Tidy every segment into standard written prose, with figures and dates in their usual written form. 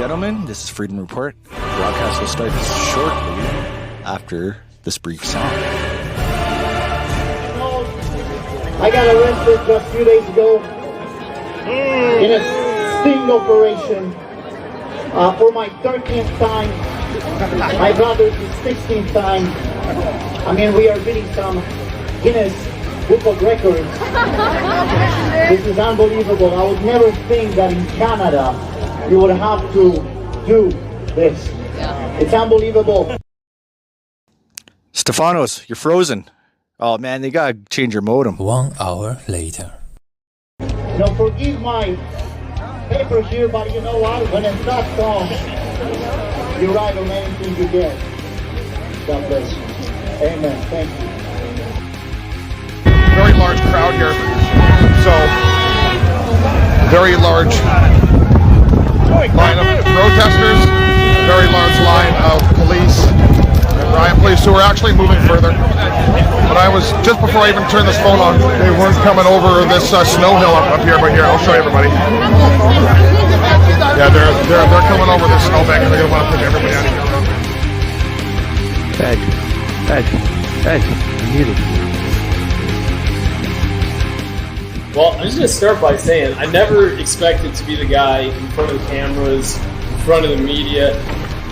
gentlemen, this is Freedom Report. The broadcast will start shortly after this brief song. I got arrested just a few days ago in a sting operation for my 13th time. My brother's the 16th time. I mean, we are reading some Guinness Book of Records. This is unbelievable. I would never think that in Canada you would have to do this. It's unbelievable. Stefanos, you're frozen. Oh man, they gotta change your modem. 1 hour later. Now forgive my paper here, but you know what? When it's that song, you write on anything you get. God bless you. Amen. Thank you. Very large crowd here. So, very large line of protesters, very large line of police and riot police who are actually moving further. But I was, just before I even turned this phone on, they weren't coming over this snow hill up here, but here, I'll show you everybody. Yeah, they're coming over this snowbank and they're going to want to push everybody out of here. Ed, you're muted. Well, I'm just going to start by saying I never expected to be the guy in front of the cameras, in front of the media.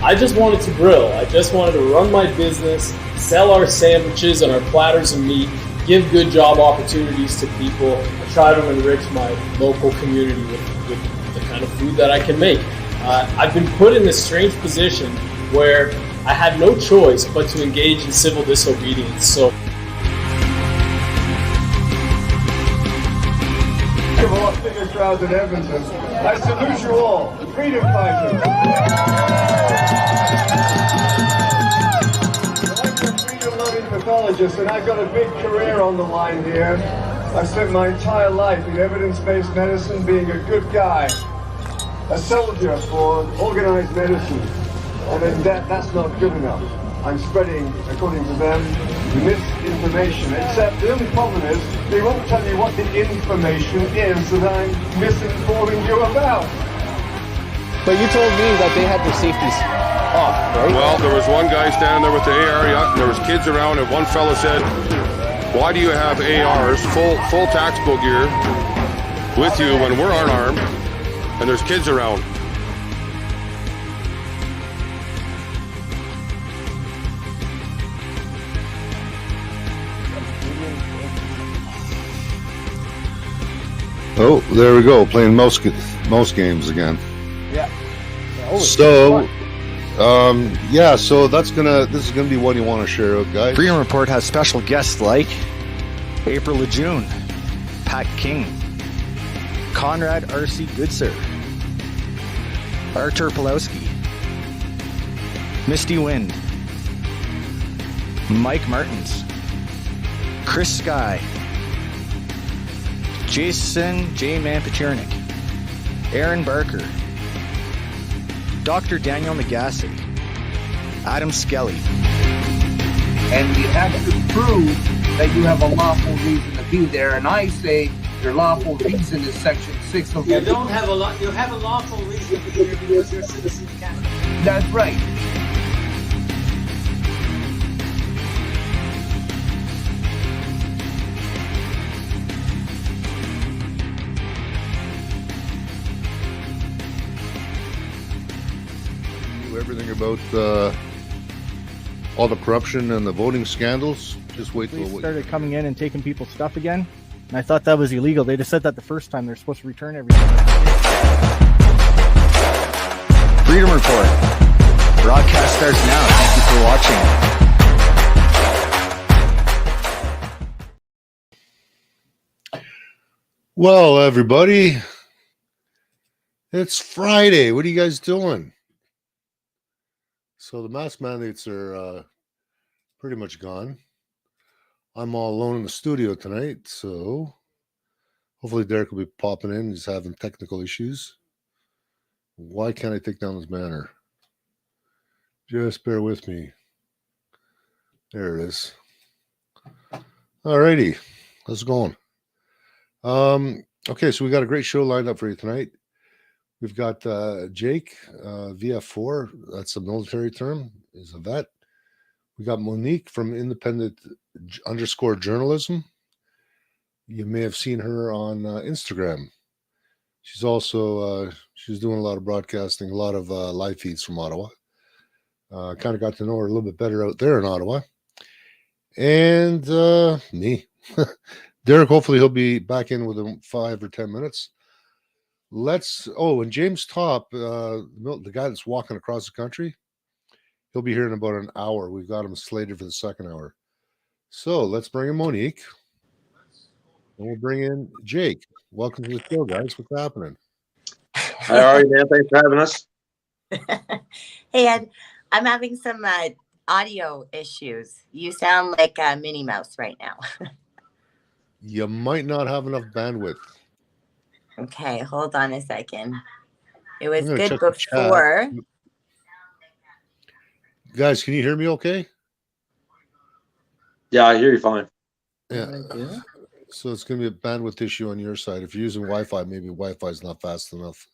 I just wanted to grill. I just wanted to run my business, sell our sandwiches and our platters of meat, give good job opportunities to people, and try to enrich my local community with the kind of food that I can make. I've been put in this strange position where I had no choice but to engage in civil disobedience. So. A lot bigger crowd than Edmonton. I salute you all, freedom fighters. I'm a freedom-loving pathologist, and I've got a big career on the line here. I've spent my entire life in evidence-based medicine, being a good guy, a soldier for organized medicine, and then that's not good enough. I'm spreading, according to them, misinformation, except the only problem is they won't tell you what the information is that I'm misinforming you about. But you told me that they had their safeties off, right? Well, there was one guy standing there with the AR, there was kids around, and one fellow said, why do you have ARs, full tactical gear, with you when we're unarmed, and there's kids around? Oh, there we go. Playing most games again. Yeah. So, so this is gonna be what you want to share out, guys. Freedom Report has special guests like April Lejeune, Pat King, Conrad R.C. Goodsir, Artur Pulowski, Misty Wind, Mike Martins, Chris Sky, Jason J. Manpachernik, Aaron Barker, Dr. Daniel Nagase, Adam Skelly. And you have to prove that you have a lawful reason to be there. And I say your lawful reason is Section 6 of the... You have a lawful reason to be here because you're a citizen of Canada. That's right. Everything about all the corruption and the voting scandals. Just wait till Police started coming in and taking people's stuff again, and I thought that was illegal. They just said that the first time. They're supposed to return everything. Freedom Report. Broadcast starts now. Thank you for watching. Well, everybody, it's Friday. What are you guys doing? So the mask mandates are pretty much gone. I'm all alone in the studio tonight, so hopefully Derek will be popping in. He's having technical issues. Why can't I take down this banner? Just bear with me. There it is. Alrighty, how's it going? Okay, so we got a great show lined up for you tonight. We've got Jake, VF4. That's a military term. Is a vet. We got Monique from Independent_Journalism. You may have seen her on Instagram. She's also she's doing a lot of broadcasting, a lot of live feeds from Ottawa. Kind of got to know her a little bit better out there in Ottawa. And me. Derek, hopefully he'll be back in within 5 or 10 minutes. And James Topp, the guy that's walking across the country, he'll be here in about an hour. We've got him slated for the second hour. So let's bring in Monique. And we'll bring in Jake. Welcome to the show, guys. What's happening? Hi, how are you, man? Thanks for having us. Hey, Ed, I'm having some audio issues. You sound like a Minnie Mouse right now. You might not have enough bandwidth. Okay, hold on a second. It was I'm gonna good check the before. chat. Guys, can you hear me okay? Yeah, I hear you fine. Yeah. So it's going to be a bandwidth issue on your side. If you're using Wi-Fi, maybe Wi-Fi is not fast enough.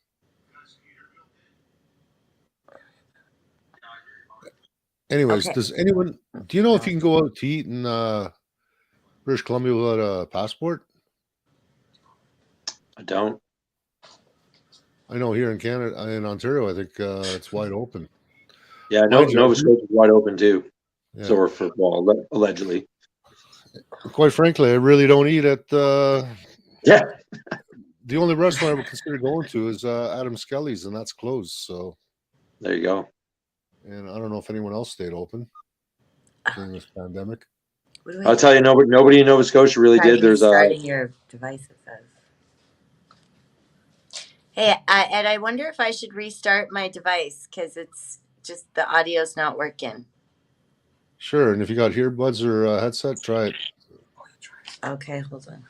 Anyways, Okay. do you know if you can go out to eat in British Columbia without a passport? I don't. I know here in Canada, in Ontario, I think it's wide open. Yeah, Nova Scotia is wide open too. Yeah. So allegedly. Quite frankly, I really don't eat at Yeah. The only restaurant I would consider going to is Adam Skelly's, and that's closed. So there you go. And I don't know if anyone else stayed open during this pandemic. I'll tell you, nobody in Nova Scotia really did. There's starting your device. It says. Hey, Ed, I wonder if I should restart my device because it's just the audio's not working. Sure, and if you got earbuds or a headset, try it. Okay, hold on.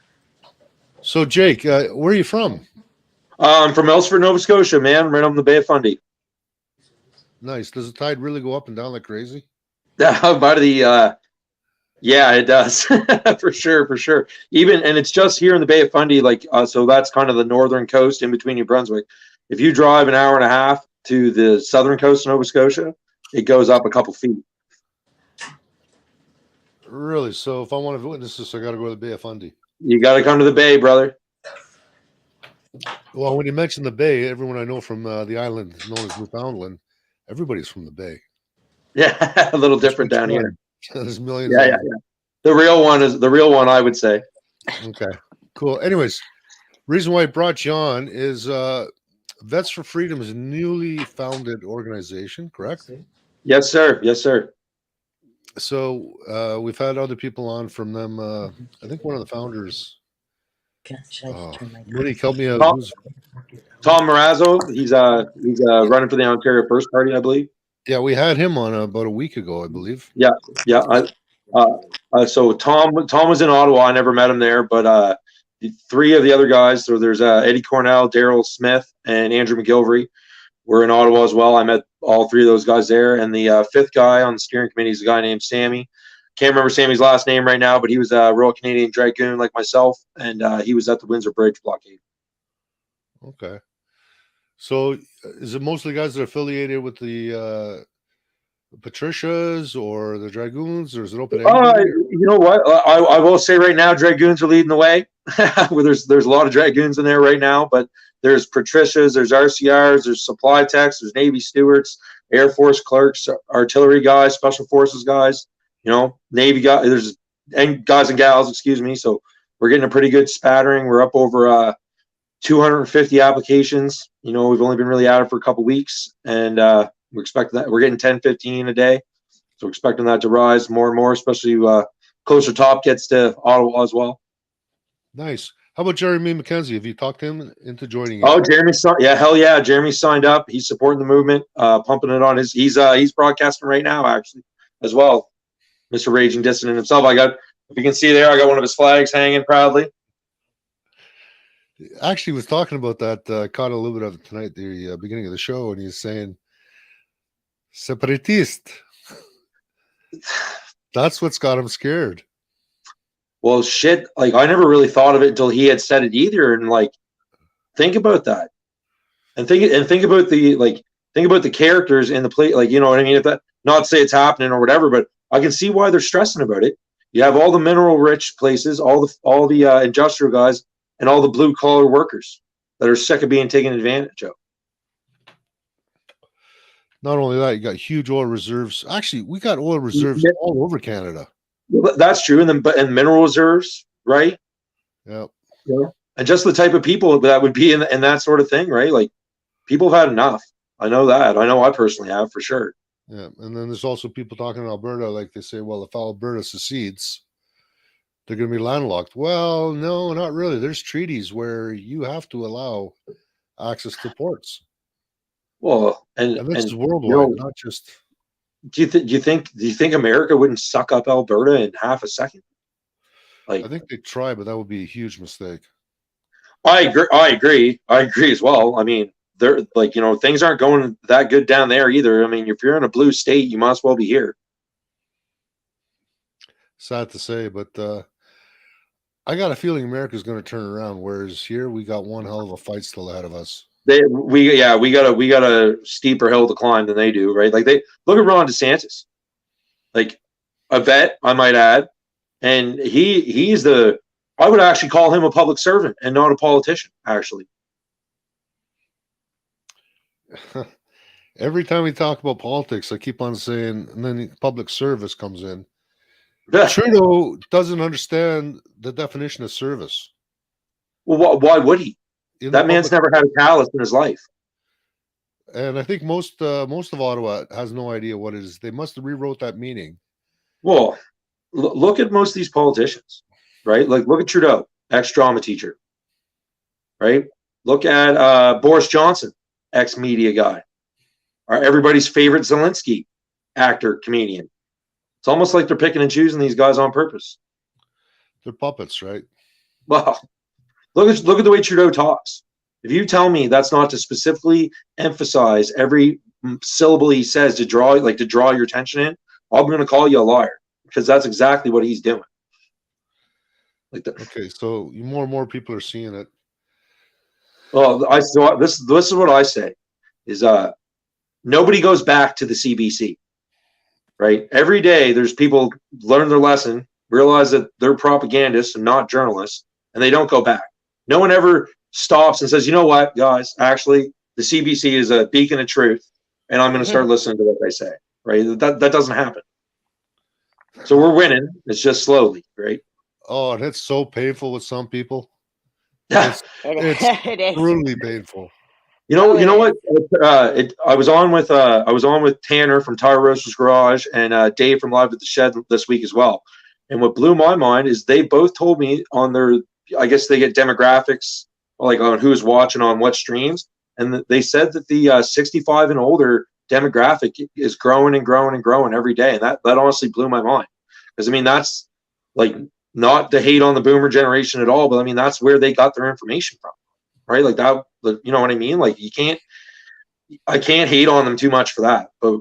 So, Jake, where are you from? I'm from Ellsford, Nova Scotia, man, right on the Bay of Fundy. Nice. Does the tide really go up and down like crazy? Yeah, it does. for sure. And it's just here in the Bay of Fundy, so that's kind of the northern coast in between New Brunswick. If you drive an hour and a half to the southern coast of Nova Scotia, it goes up a couple feet. Really? So if I want to witness this, I got to go to the Bay of Fundy. You got to come to the Bay, brother. Well, when you mention the Bay, everyone I know from the island known as Newfoundland, everybody's from the Bay. Yeah, a little different down here. There's millions. Yeah. The real one, I would say. Okay, cool. Anyways, reason why I brought you on is Vets for Freedom is a newly founded organization, correct? Yes, sir. So we've had other people on from them. I think one of the founders. Monique, help me out. Tom Marazzo. He's running for the Ontario First Party, I believe. Yeah, we had him on about a week ago, I believe. Yeah. So Tom was in Ottawa. I never met him there, but three of the other guys. So there's Eddie Cornell, Daryl Smith, and Andrew McGilvery. We're in Ottawa as well. I met all three of those guys there. And the fifth guy on the steering committee is a guy named Sammy. Can't remember Sammy's last name right now, but he was a Royal Canadian Dragoon like myself, and he was at the Windsor Bridge blockade. Okay. So is it mostly guys that are affiliated with the Patricias or the Dragoons, or is it open? You know what? I will say right now, Dragoons are leading the way. there's a lot of Dragoons in there right now, but there's Patricias, there's RCRs, there's supply techs, there's Navy stewards, Air Force clerks, artillery guys, special forces guys, Navy guys, there's guys and gals, excuse me. So we're getting a pretty good spattering. We're up over 250 applications. We've only been really at it for a couple weeks, and we're expecting that we're getting 10, 15 a day. So we're expecting that to rise more and more, especially closer Topp gets to Ottawa as well. Nice. How about Jeremy McKenzie? Have you talked to him into joining? Oh, hell yeah. Jeremy signed up. He's supporting the movement, pumping it on he's broadcasting right now, actually, as well. Mr. Raging Dissident himself. If you can see there, I got one of his flags hanging proudly. Actually was talking about that, caught a little bit of it tonight, the beginning of the show, and he's saying separatist. That's what's got him scared. Well, shit, I never really thought of it until he had said it either, and think about that. And think about the characters in the play. Like, you know what I mean? If that, not to say it's happening or whatever, but I can see why they're stressing about it. You have all the mineral rich places, all the industrial guys, and all the blue collar workers that are sick of being taken advantage of. Not only that, you got huge oil reserves. Actually, we got oil reserves all over Canada. That's true, and mineral reserves, right? Yeah. Yeah. And just the type of people that would be in that sort of thing, right? Like, people have had enough. I know that. I know I personally have, for sure. Yeah, and then there's also people talking in Alberta, like they say, well, if Alberta secedes, they're going to be landlocked. Well, no, not really. There's treaties where you have to allow access to ports. Well, and this is worldwide, you know, not just. Do you think America wouldn't suck up Alberta in half a second? Like, I think they try, but that would be a huge mistake. I agree as well. I mean, they're like, you know, things aren't going that good down there either. I mean, if you're in a blue state, you might as well be here. Sad to say, but I got a feeling America's going to turn around. Whereas here, we got one hell of a fight still ahead of us. We got a steeper hill to climb than they do, right? Like, they look at Ron DeSantis, like a vet, I might add, and he's I would actually call him a public servant and not a politician, actually. Every time we talk about politics, I keep on saying, and then public service comes in. Trudeau doesn't understand the definition of service. Well, why would he? That man's never had a callus in his life. And I think most of Ottawa has no idea what it is. They must have rewrote that meaning. Well, look at most of these politicians, right? Like, look at Trudeau, ex-drama teacher, right? Look at Boris Johnson, ex-media guy. Everybody's favorite Zelensky, actor, comedian. It's almost like they're picking and choosing these guys on purpose. They're puppets, right? Well, look at the way Trudeau talks. If you tell me that's not to specifically emphasize every syllable he says to draw your attention in, I'm going to call you a liar, because that's exactly what he's doing. Okay, so more and more people are seeing it. Well, this is what I say is nobody goes back to the CBC, right? Every day there's people learn their lesson, realize that they're propagandists and not journalists, and they don't go back. No one ever stops and says, you know what, guys, actually the CBC is a beacon of truth, and I'm going to start listening to what they say, right? That doesn't happen. So we're winning. It's just slowly, right? Oh, and it's so painful with some people. It's brutally painful. You know what? I was on with Tanner from Tire Roasters Garage and Dave from Live at the Shed this week as well. And what blew my mind is they both told me on their, I guess they get demographics, like on who's watching on what streams, and they said that the 65 and older demographic is growing and growing and growing every day, and that honestly blew my mind. Because I mean, that's like, not to hate on the boomer generation at all, but I mean, that's where they got their information from, right? Like that, you know what I mean? Like, I can't hate on them too much for that, but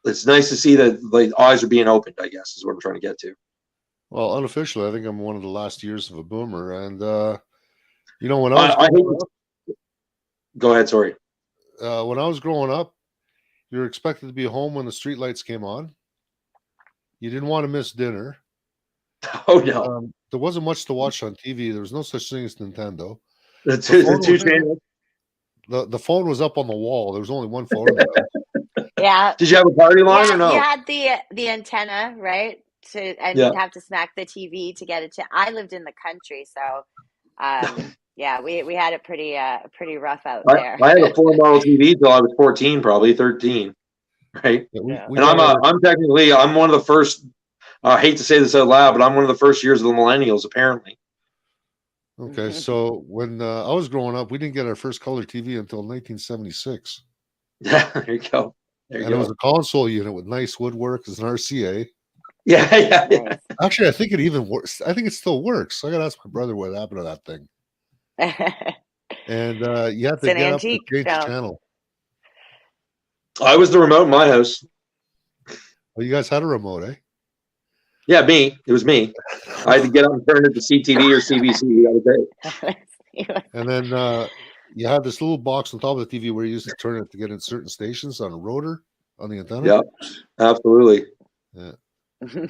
it's nice to see that like eyes are being opened, I guess, is what I'm trying to get to. Well, unofficially, I think I'm one of the last years of a boomer, and when I was go ahead, sorry. When I was growing up, you were expected to be home when the street lights came on. You didn't want to miss dinner. Oh no! There wasn't much to watch on TV. There was no such thing as Nintendo. The two channels. The phone was up on the wall. There was only one phone. Yeah. Did you have a party line or no? You had the antenna, right? You'd have to smack the TV to get it to. I lived in the country, so yeah, we had it pretty rough out there. I had a 4-model TV till I was 14, probably 13, right? Yeah, and I'm one of the first. I hate to say this out loud, but I'm one of the first years of the millennials, apparently. Okay, so when I was growing up, we didn't get our first color TV until 1976. Yeah, there you go. It was a console unit with nice woodwork as an RCA. Yeah. Actually, I think it even works. I think it still works. I got to ask my brother what happened to that thing. And you have to get up to change the channel. I was the remote in my house. Well, you guys had a remote, eh? Yeah, me. It was me. I had to get up and turn it to CTV or CBC. And then you had this little box on top of the TV where you used to turn it to get in certain stations on a rotor on the antenna. Yeah, absolutely. Yeah.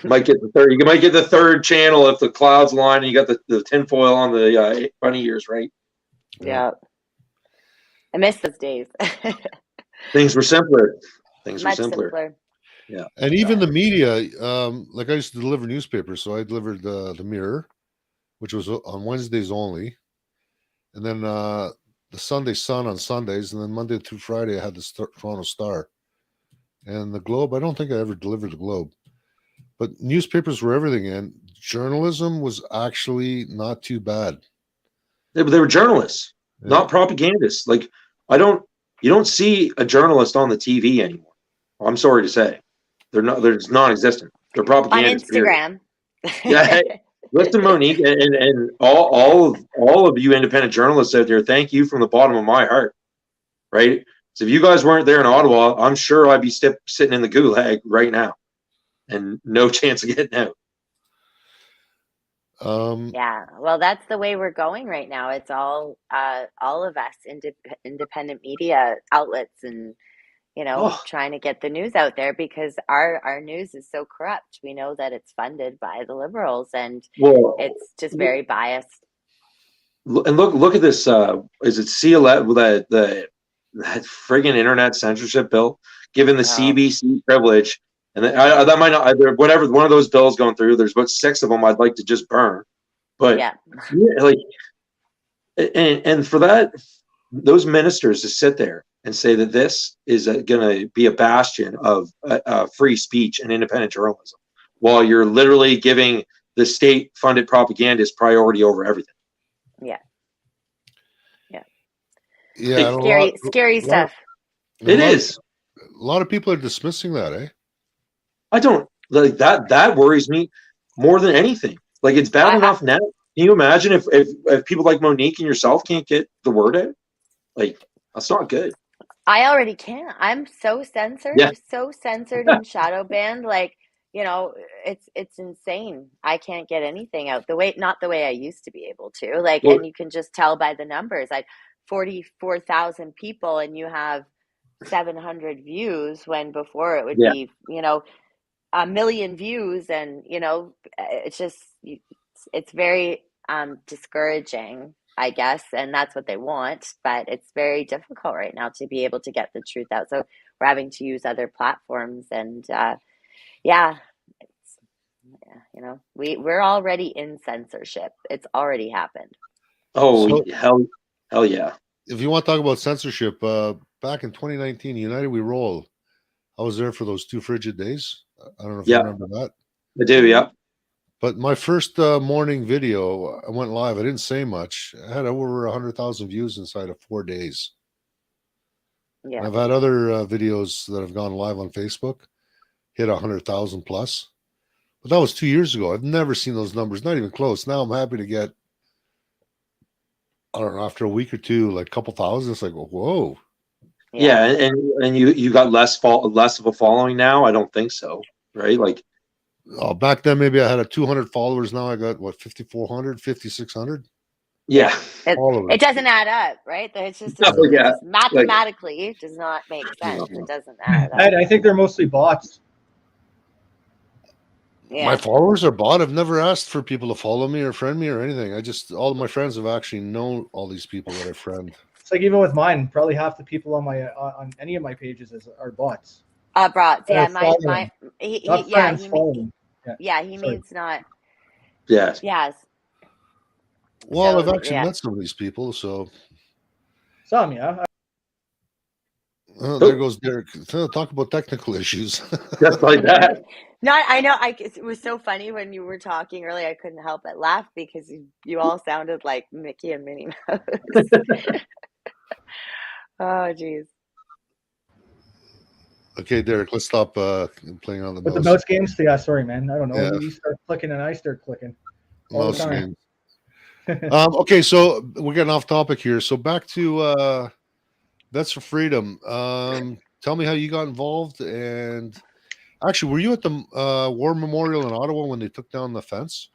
Might get the third. You might get the third channel if the clouds align and you got the tinfoil on the bunny ears, right? Yeah. I miss those days. Things were simpler. Much simpler. Yeah. And even the media, like I used to deliver newspapers, so I delivered the Mirror, which was on Wednesdays only, and then the Sunday Sun on Sundays, and then Monday through Friday I had the Toronto Star, and the Globe. I don't think I ever delivered the Globe, but newspapers were everything, and journalism was actually not too bad. They were journalists, not propagandists. Like you don't see a journalist on the TV anymore. I'm sorry to say, they're just non-existent. They're propagandists. On Instagram. Yeah. Hey, listen, Monique, and all of you independent journalists out there, thank you from the bottom of my heart. Right? So if you guys weren't there in Ottawa, I'm sure I'd be sitting in the gulag right now, and no chance of getting out. Yeah, well, that's the way we're going right now. It's all of us independent media outlets, and trying to get the news out there, because our news is so corrupt. We know that it's funded by the Liberals, and it's just very biased. And look at this. Is it C11 that friggin' internet censorship bill, giving the CBC privilege? And that might not, whatever, one of those bills going through, there's about 6 of them I'd like to just burn. But and for that, those ministers to sit there and say that this is going to be a bastion of free speech and independent journalism, while you're literally giving the state-funded propagandists priority over everything. Yeah. Scary stuff. It is. A lot of people are dismissing that, eh? I don't like that. That worries me more than anything. Like, it's bad enough now. Can you imagine if people like Monique and yourself can't get the word out? Like, that's not good. I already can't. I'm so censored, and shadow banned. Like, it's insane. I can't get anything out not the way I used to be able to. Like, and you can just tell by the numbers. Like 44,000 people, and you have 700 views, when before it would be, 1 million views, and it's very discouraging, I guess, and that's what they want, but it's very difficult right now to be able to get the truth out. So we're having to use other platforms, and we're already in censorship. It's already happened. Oh, hell yeah. If you want to talk about censorship, back in 2019, United We Roll, I was there for those 2 frigid days. I don't know if you remember that. I do, yeah. But my first morning video, I went live. I didn't say much. I had over 100,000 views inside of 4 days. Yeah. I've had other videos that have gone live on Facebook, hit 100,000 plus. But that was 2 years ago. I've never seen those numbers, not even close. Now I'm happy to get, I don't know, after a week or two, like a couple thousand. It's like, whoa. Yeah, and you got less of a following now? I don't think so, right? Like, back then maybe I had 200 followers. Now I got 5,400, 5,600. Yeah, it doesn't add up, right? It's just mathematically it does not make sense. It doesn't add up. I think they're mostly bots. Yeah. My followers are bought. I've never asked for people to follow me or friend me or anything. All of my friends have actually known all these people that I friend. It's like, even with mine, probably half the people on any of my pages are bots. Bots. Yeah, he means not. Yes. Yes. Well, I've actually met some of these people, so. Some, yeah. There goes Derek. Talk about technical issues. Just like that. No, I know. It was so funny when you were talking earlier. I couldn't help but laugh because you all sounded like Mickey and Minnie Mouse. Oh, geez. Okay, Derek, let's stop playing on the mouse. The mouse games? Yeah, sorry, man. I don't know. Yeah. You start clicking and I start clicking. Mouse games. Okay, so we're getting off topic here. So back to Vets for Freedom. Tell me how you got involved. And actually, were you at the War Memorial in Ottawa when they took down the fence?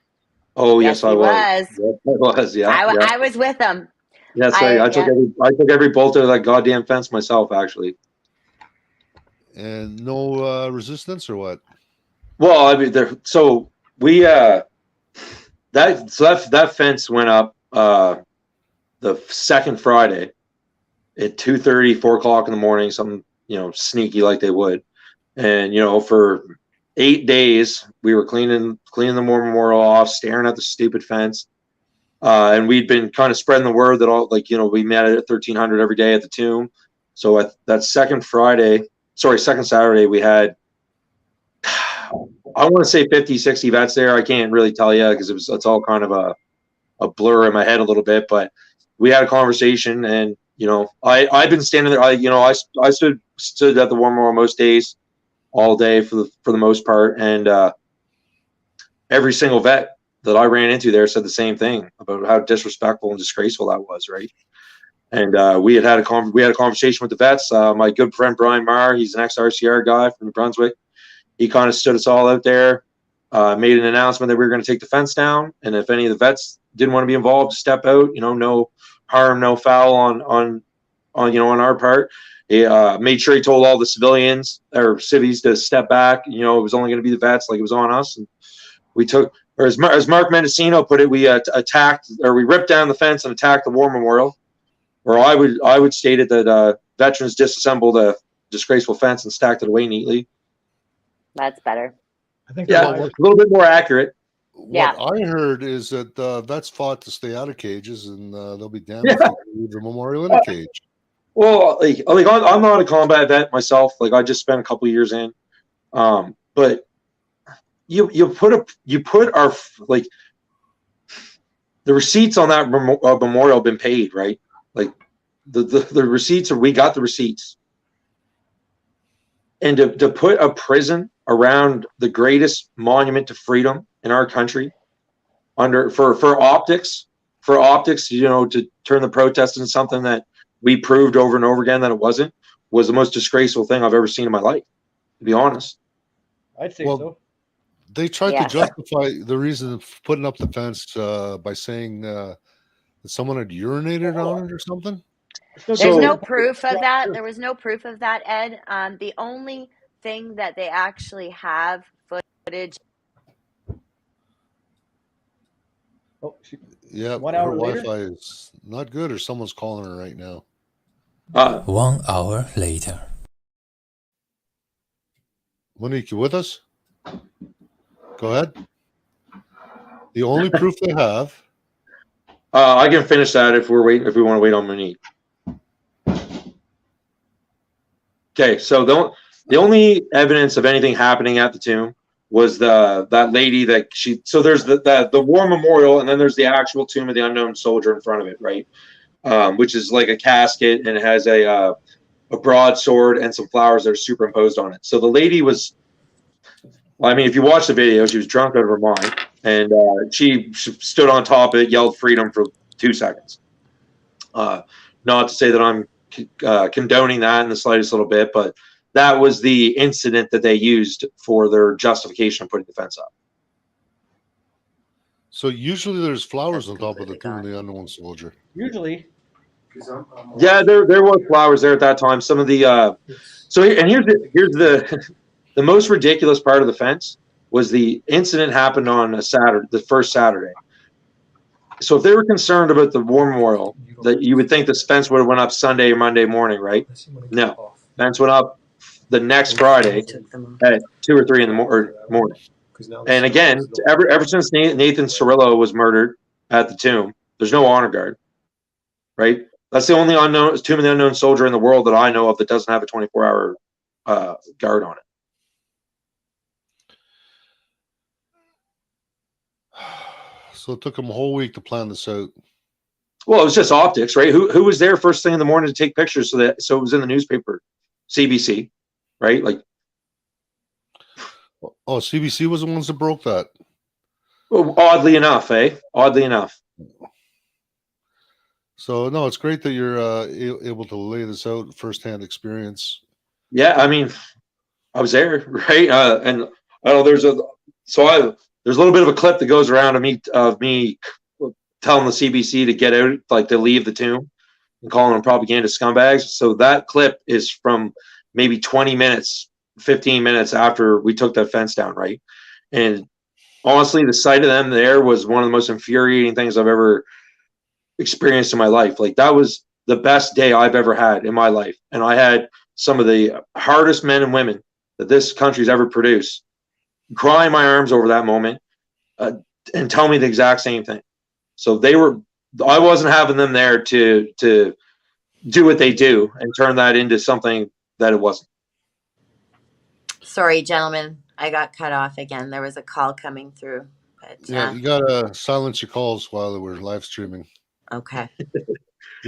Oh, yes, I was. Yes, I was, yeah. I was with them. That's right. I took every bolt out of that goddamn fence myself, actually. And no resistance or what? Well, I mean, so we that fence went up the second Friday at 2:30, 4 o'clock in the morning, something, sneaky like they would. And, for 8 days, we were cleaning the War Memorial off, staring at the stupid fence. And we'd been kind of spreading the word that we met at 1300 every day at the tomb. So at that second Saturday, we had, I want to say 50, 60 vets there. I can't really tell you because it's all kind of a blur in my head a little bit, but we had a conversation, and I've been standing there. I stood at the War Memorial most days, all day for the most part, and every single vet that I ran into there said the same thing about how disrespectful and disgraceful that was, right? And we had a conversation with the vets. My good friend Brian Marr, he's an ex-RCR guy from New Brunswick. He kind of stood us all out there, made an announcement that we were going to take the fence down, and if any of the vets didn't want to be involved, to step out. No harm, no foul on our part. He made sure he told all the civilians or civvies to step back. It was only going to be the vets, like it was on us. And we took, or as Mark Mendocino put it, we attacked, or we ripped down the fence and attacked the War Memorial. Or I would state it that veterans disassembled a disgraceful fence and stacked it away neatly. That's better. I think a little bit more accurate. What I heard is that vets fought to stay out of cages, and they'll be damned if they leave the memorial in a cage. Well, I'm not a combat vet myself. Like, I just spent a couple of years in, but you put our, like, the receipts on that memorial have been paid, right? Like the receipts, we got the receipts, and to put a prison around the greatest monument to freedom in our country for optics, to turn the protest into something that we proved over and over again that it wasn't, was the most disgraceful thing I've ever seen in my life, to be honest. I'd say so. They tried to justify the reason of putting up the fence by saying that someone had urinated on it or something. There's no proof of that. There was no proof of that, Ed. The only thing that they actually have footage. Oh, yeah, 1 her hour later? Wi-Fi is not good, or someone's calling her right now. 1 hour later. Monique, you with us? Go ahead. The only proof they have. I can finish that if we want to wait on Monique. Okay, so the only evidence of anything happening at the tomb was that lady that she. So there's the war memorial, and then there's the actual tomb of the unknown soldier in front of it, right? Which is like a casket, and it has a broadsword and some flowers that are superimposed on it. So the lady was. Well, I mean, if you watch the video, she was drunk out of her mind, and she stood on top of it, yelled freedom for 2 seconds. Not to say that I'm condoning that in the slightest little bit, but that was the incident that they used for their justification of putting the fence up. So usually there's flowers on top of the tomb of the unknown soldier. Usually. Yeah, there was flowers there at that time. Some of the here's the most ridiculous part of the fence was the incident happened on a Saturday, the first Saturday. So if they were concerned about the war memorial, that you would think the fence would have went up Sunday or Monday morning, right? No, fence went up the next Friday at 2 or 3 in the morning. And again, ever since Nathan Cirillo was murdered at the tomb, there's no honor guard, right? That's the only tomb of the unknown soldier in the world that I know of that doesn't have a 24-hour guard on it. So it took them a whole week to plan this out. Well, it was just optics, right? Who was there first thing in the morning to take pictures so it was in the newspaper? CBC, right? Like, oh, CBC was the ones that broke that. Well, oddly enough, Oddly enough. So no, it's great that you're able to lay this out, firsthand experience. Yeah, I mean, I was there, right? And I know there's a little bit of a clip that goes around of me telling the CBC to get out, like to leave the tomb, and calling them propaganda scumbags. So that clip is from maybe 20 minutes, 15 minutes after we took that fence down, right? And honestly, the sight of them there was one of the most infuriating things I've ever experienced in my life. Like, that was the best day I've ever had in my life. And I had some of the hardest men and women that this country's ever produced cry in my arms over that moment, and tell me the exact same thing. So I wasn't having them there to do what they do and turn that into something that it wasn't. Sorry, gentlemen, I got cut off again. There was a call coming through. But, Yeah, you gotta silence your calls while we're live streaming. Okay.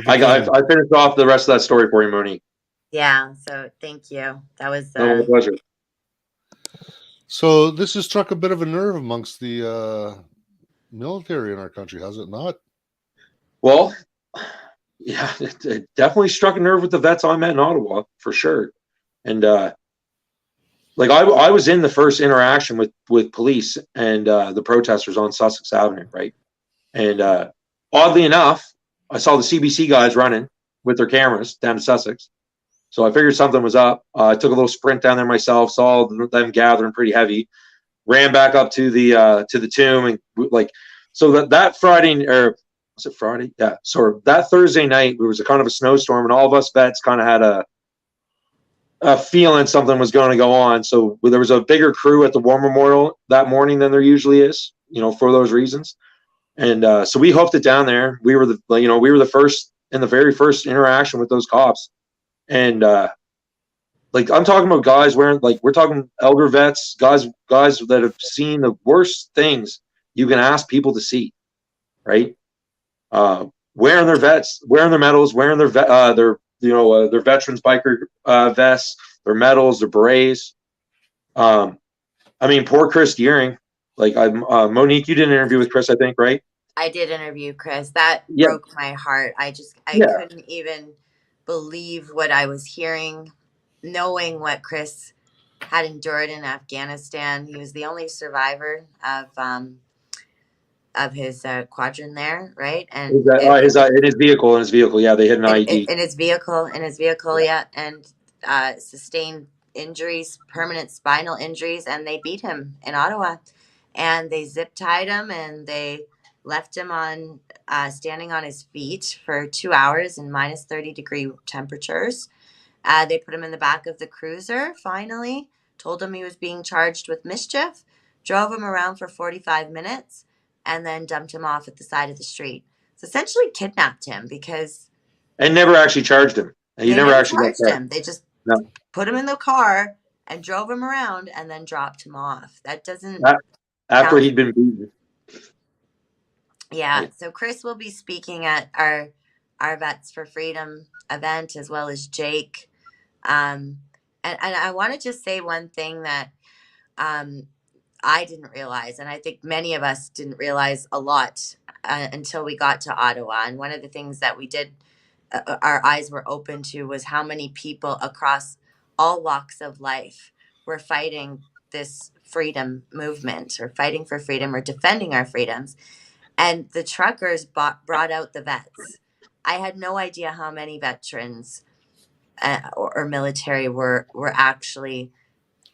I finished off the rest of that story for you, Monique. Yeah. So thank you. That was My pleasure. So this has struck a bit of a nerve amongst the military in our country, has it not? Well, yeah, it definitely struck a nerve with the vets I met in Ottawa, for sure. And like I was in the first interaction with police and the protesters on Sussex Avenue, right? And oddly enough, I saw the CBC guys running with their cameras down to Sussex. So I figured something was up. I took a little sprint down there myself, saw them gathering pretty heavy, ran back up to the tomb, and like, so that Friday, or was it Friday? Yeah. So that Thursday night, there was a kind of a snowstorm, and all of us vets kind of had a feeling something was going to go on. So there was a bigger crew at the War Memorial that morning than there usually is, for those reasons. And so we hoofed it down there. We were the first, in the very first interaction with those cops. And like, I'm talking about guys wearing, like, we're talking elder vets, guys that have seen the worst things you can ask people to see, right? Wearing their vets, wearing their medals, wearing their veterans biker vests, their medals, their berets. I mean, poor Chris Deering. Like, Monique, you did an interview with Chris, I think, right? I did interview Chris. That Yeah. broke my heart. I Yeah. couldn't even believe what I was hearing, knowing what Chris had endured in Afghanistan. He was the only survivor of his quadrant there, right? And in his vehicle, yeah, they hit an IED. in his vehicle, yeah, and sustained injuries, permanent spinal injuries, and they beat him in Ottawa, and they zip tied him, and they left him on standing on his feet for 2 hours in minus 30-degree temperatures. They put him in the back of the cruiser. Finally, told him he was being charged with mischief, drove him around for 45 minutes, and then dumped him off at the side of the street. So essentially kidnapped him because... And never actually charged him. He never actually charged him. They just put him in the car and drove him around and then dropped him off. That doesn't... After he'd been beaten. Yeah. So Chris will be speaking at our Vets for Freedom event, as well as Jake. And I want to just say one thing that I didn't realize, and I think many of us didn't realize a lot until we got to Ottawa. And one of the things that we did, our eyes were open to, was how many people across all walks of life were fighting this freedom movement, or fighting for freedom, or defending our freedoms. And the truckers brought out the vets. I had no idea how many veterans or military were actually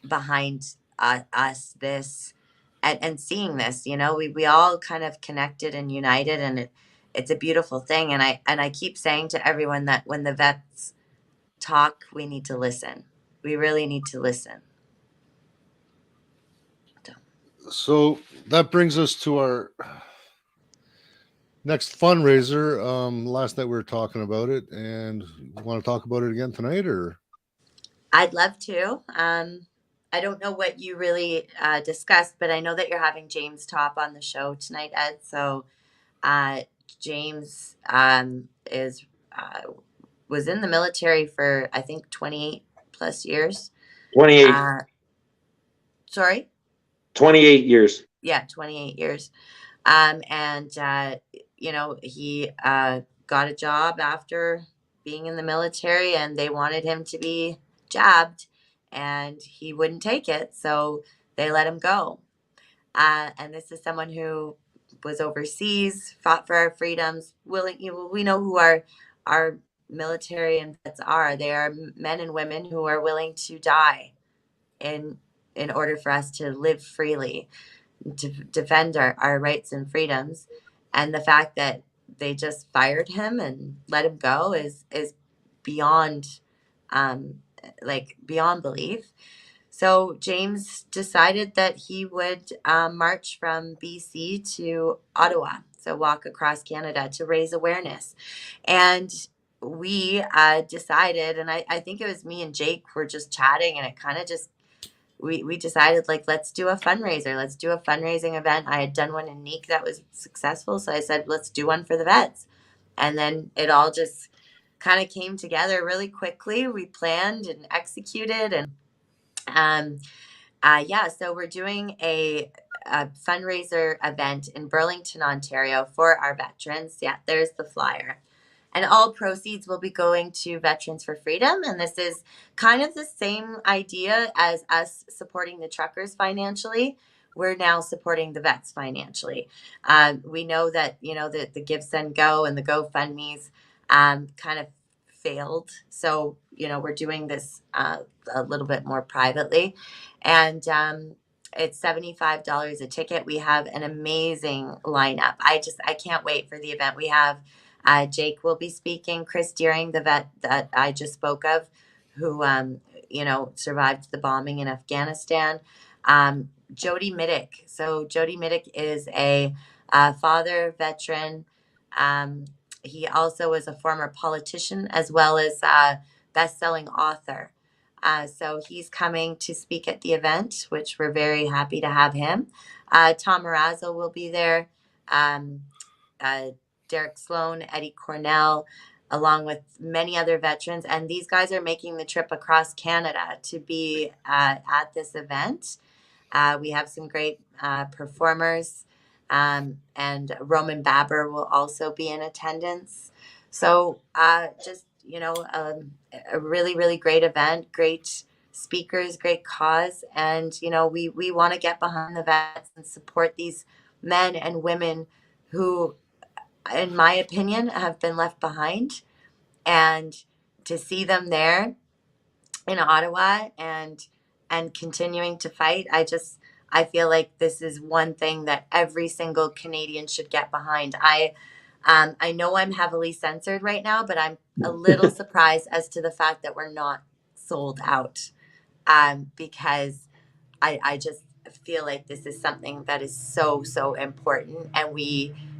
behind us this and seeing this. We all kind of connected and united, and it's a beautiful thing. And I keep saying to everyone that when the vets talk, we need to listen. We really need to listen. So that brings us to our next fundraiser. Last night we were talking about it, and you want to talk about it again tonight, or? I'd love to. I don't know what you really discussed, but I know that you're having James Topp on the show tonight, Ed. So James was in the military for, I think, 28 plus years. 28. Sorry? 28 years. Yeah, 28 years. And he got a job after being in the military, and they wanted him to be jabbed, and he wouldn't take it, so they let him go. And this is someone who was overseas, fought for our freedoms. We know who our military and vets are. They are men and women who are willing to die in order for us to live freely, to defend our rights and freedoms. And the fact that they just fired him and let him go is beyond beyond belief. So James decided that he would march from BC to Ottawa, so walk across Canada to raise awareness. And we decided, and I think it was me and Jake were just chatting, and it kind of just, we decided, like, let's do a fundraiser. Let's do a fundraising event. I had done one in Neek that was successful, so I said, let's do one for the vets. And then it all just kind of came together really quickly. We planned and executed, and so we're doing a fundraiser event in Burlington, Ontario for our veterans. Yeah, there's the flyer. And all proceeds will be going to Veterans for Freedom. And this is kind of the same idea as us supporting the truckers financially. We're now supporting the vets financially. We know that, the Give, Send, Go and the GoFundMes kind of failed. So, we're doing this a little bit more privately. And it's $75 a ticket. We have an amazing lineup. I can't wait for the event. We have Jake will be speaking. Chris Deering, the vet that I just spoke of, who survived the bombing in Afghanistan. Jody Middick. So Jody Middick is a father veteran. He also was a former politician as well as a best-selling author. So he's coming to speak at the event, which we're very happy to have him. Tom Marazzo will be there. Derek Sloan, Eddie Cornell, along with many other veterans. And these guys are making the trip across Canada to be at this event. We have some great performers, and Roman Baber will also be in attendance. So a really, really great event, great speakers, great cause. And, we want to get behind the vets and support these men and women who, in my opinion, have been left behind. And to see them there in Ottawa and continuing to fight, I feel like this is one thing that every single Canadian should get behind. I know I'm heavily censored right now, but I'm a little surprised as to the fact that we're not sold out, because I just feel like this is something that is so, so important, and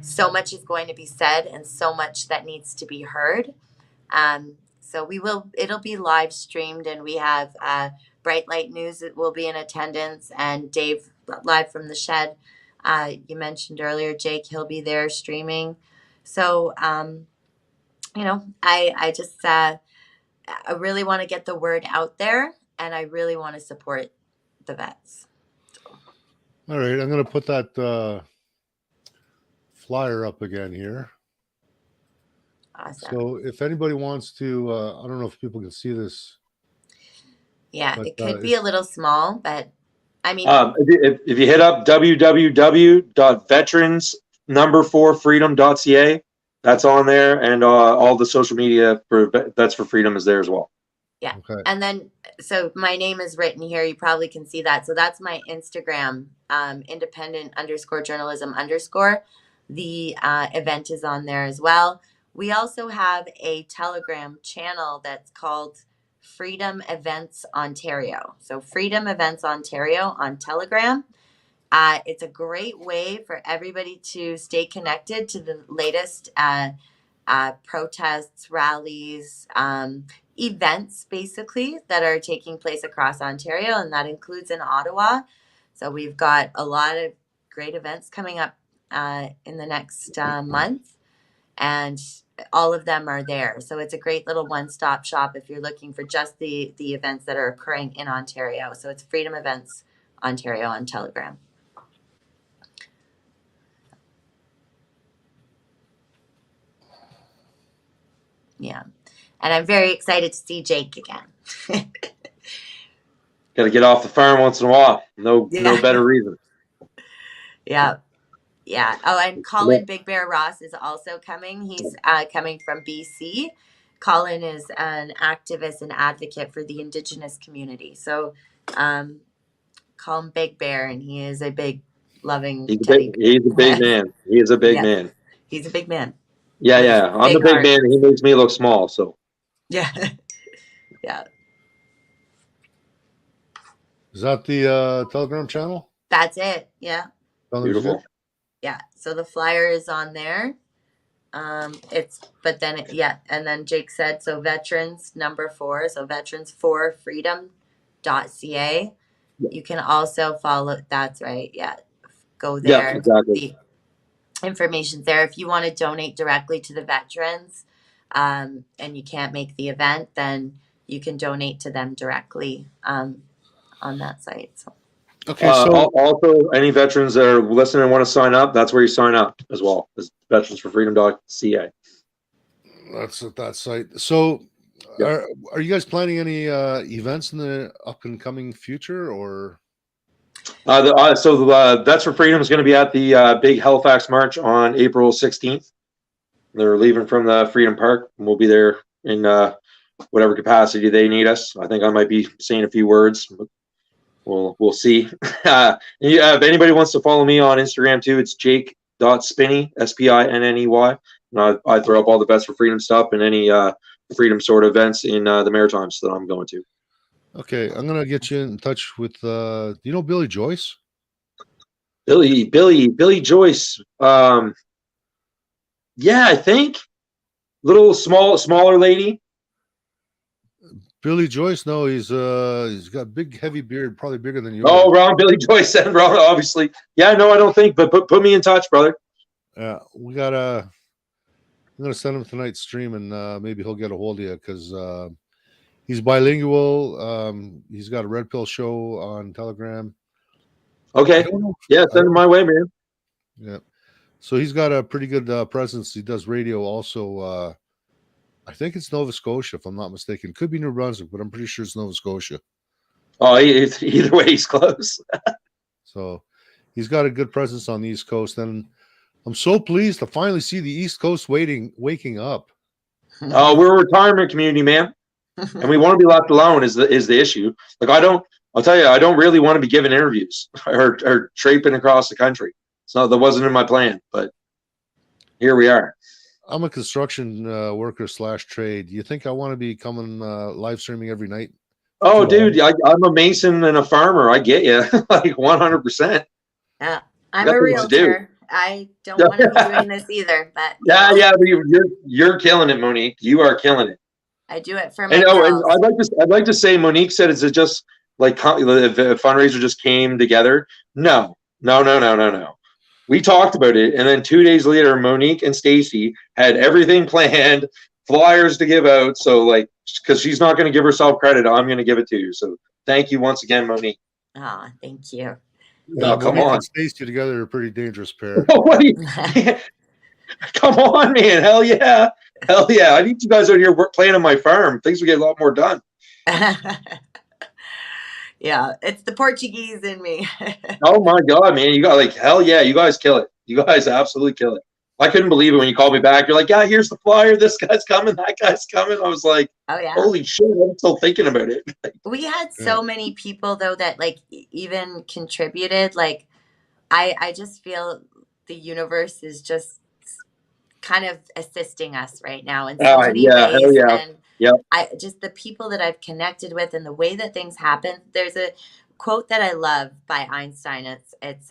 so much is going to be said and so much that needs to be heard. So it'll be live streamed, and we have Bright Light News that will be in attendance, and Dave live from the shed. You mentioned earlier, Jake, he'll be there streaming. So, I just, I really want to get the word out there, and I really want to support the vets. All right, I'm going to put that flyer up again here. Awesome. So if anybody wants to, I don't know if people can see this. Yeah, it could be a little small, but I mean, if you hit up www.veterans4freedom.ca, that's on there, and all the social media for Vets for Freedom is there as well. Yeah. Okay. And then, so my name is written here. You probably can see that. So that's my Instagram, independent_journalism_. The event is on there as well. We also have a Telegram channel that's called Freedom Events Ontario. So Freedom Events Ontario on Telegram. It's a great way for everybody to stay connected to the latest protests, rallies, events, basically, that are taking place across Ontario, and that includes in Ottawa. So we've got a lot of great events coming up in the next month, and all of them are there. So it's a great little one-stop shop if you're looking for just the events that are occurring in Ontario. So it's Freedom Events Ontario on Telegram. Yeah. And I'm very excited to see Jake again. Got to get off the farm once in a while. No better reason. Yeah. Yeah. Oh, and Colin Big Bear Ross is also coming. He's coming from BC. Colin is an activist and advocate for the Indigenous community. So call him Big Bear, and he is a big, loving teddy bear. He's a big man. He is a big Yes, man. he's a big man. Yeah, With yeah. I'm big the big heart. man, and he makes me look small. So Yeah. Yeah. Is that the Telegram channel? That's it. Yeah. beautiful. Yeah. So the flyer is on there. And then Jake said, so veterans number 4, so veterans4freedom.ca. You can also follow, that's right. Yeah. Go Yeah, there. exactly. The information's there. If you want to donate directly to the veterans, and you can't make the event, then you can donate to them directly, on that site. So. Okay, so also any veterans that are listening and want to sign up, that's where you sign up as well. Is veteransforfreedom.ca. That's at that site. So Yep. are you guys planning any events in the up and coming future, or So Vets for Freedom is going to be at the big Halifax March on April 16th. They're leaving from the Freedom Park, and we'll be there in whatever capacity they need us. I think I might be saying a few words. But we'll see. If anybody wants to follow me on Instagram too, it's jake.spinney, SPINNEY. And I throw up all the Vets for Freedom stuff and any freedom sort of events in the Maritimes that I'm going to. okay, I'm gonna get you in touch with do you know Billy Joyce? Billy Joyce. Yeah, I think smaller lady. Billy Joyce? No, he's got a big heavy beard, probably bigger than yours. Oh, Ron Billy Joyce and Ron, obviously. Yeah, no, I don't think, but put me in touch, brother. Yeah, we gotta. I'm gonna send him tonight's stream, and maybe he'll get a hold of you because he's bilingual. He's got a Red Pill show on Telegram. Okay. Yeah, send him my way, man. Yeah. So he's got a pretty good presence. He does radio also. I think it's Nova Scotia, if I'm not mistaken. Could be New Brunswick, but I'm pretty sure it's Nova Scotia. Oh, either way, he's close. So he's got a good presence on the East Coast, and I'm so pleased to finally see the East Coast waking up. Oh, we're a retirement community, man, and we want to be left alone. Is the issue? Like I'll tell you, I don't really want to be giving interviews or traipsing across the country. So that wasn't in my plan, but here we are. I'm a construction worker / trade. Do you think I want to be coming live streaming every night? Oh, dude, I'm a mason and a farmer. I get you, like 100%. Yeah, I'm a realtor. I don't want to be doing this either, but yeah, but you're killing it, Monique. You are killing it. I do it for my and girls. I'd like to say, Monique said, is it just like if a fundraiser just came together? No. We talked about it, and then 2 days later, Monique and Stacy had everything planned, flyers to give out. So, like, because she's not going to give herself credit, I'm going to give it to you. So, thank you once again, Monique. Oh, thank you. No, come on. And Stacy together are a pretty dangerous pair. Come on, man. Hell yeah. I need you guys out here playing on my farm. Things will get a lot more done. Yeah, it's the Portuguese in me. Oh my God, man. You got hell yeah. You guys kill it. You guys absolutely kill it. I couldn't believe it when you called me back. You're like, yeah, here's the flyer. This guy's coming. That guy's coming. I was like, oh yeah, holy shit. I'm still thinking about it. We had so many people though that even contributed. I just feel the universe is just kind of assisting us right now in so many ways. Yeah. And I just the people that I've connected with and the way that things happen. There's a quote that I love by Einstein. It's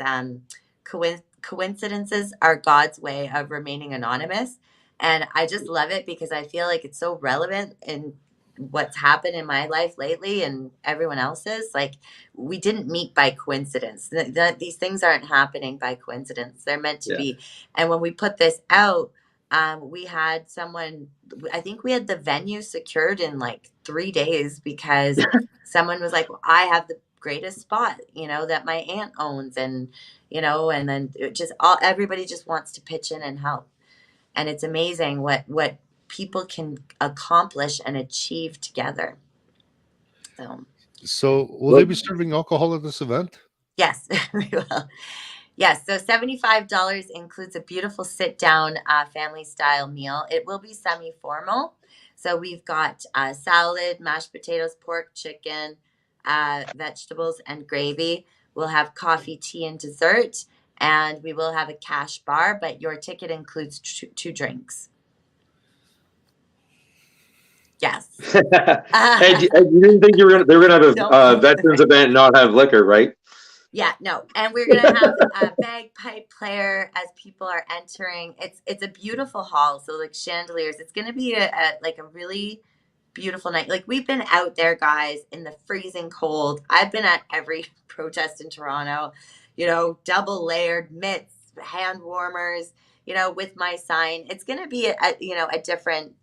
coincidences are God's way of remaining anonymous. And I just love it because I feel like it's so relevant in what's happened in my life lately and everyone else's. Like, we didn't meet by coincidence. These things aren't happening by coincidence. They're meant to be. And when we put this out, we had someone, I think we had the venue secured in 3 days because someone was like, well, I have the greatest spot, that my aunt owns. And, and then it just everybody just wants to pitch in and help. And it's amazing what people can accomplish and achieve together. So will they be serving alcohol at this event? Yes, we will. Yes, so $75 includes a beautiful sit-down family-style meal. It will be semi-formal. So we've got salad, mashed potatoes, pork, chicken, vegetables, and gravy. We'll have coffee, tea, and dessert, and we will have a cash bar, but your ticket includes two drinks. Yes. And you didn't think they were gonna have a veterans event and not have liquor, right? Yeah, no, and we're gonna have a bagpipe player as people are entering. It's a beautiful hall, so like chandeliers. It's gonna be a really beautiful night. Like we've been out there, guys, in the freezing cold. I've been at every protest in Toronto. You know, double layered mitts, hand warmers. You know, with my sign. It's gonna be a different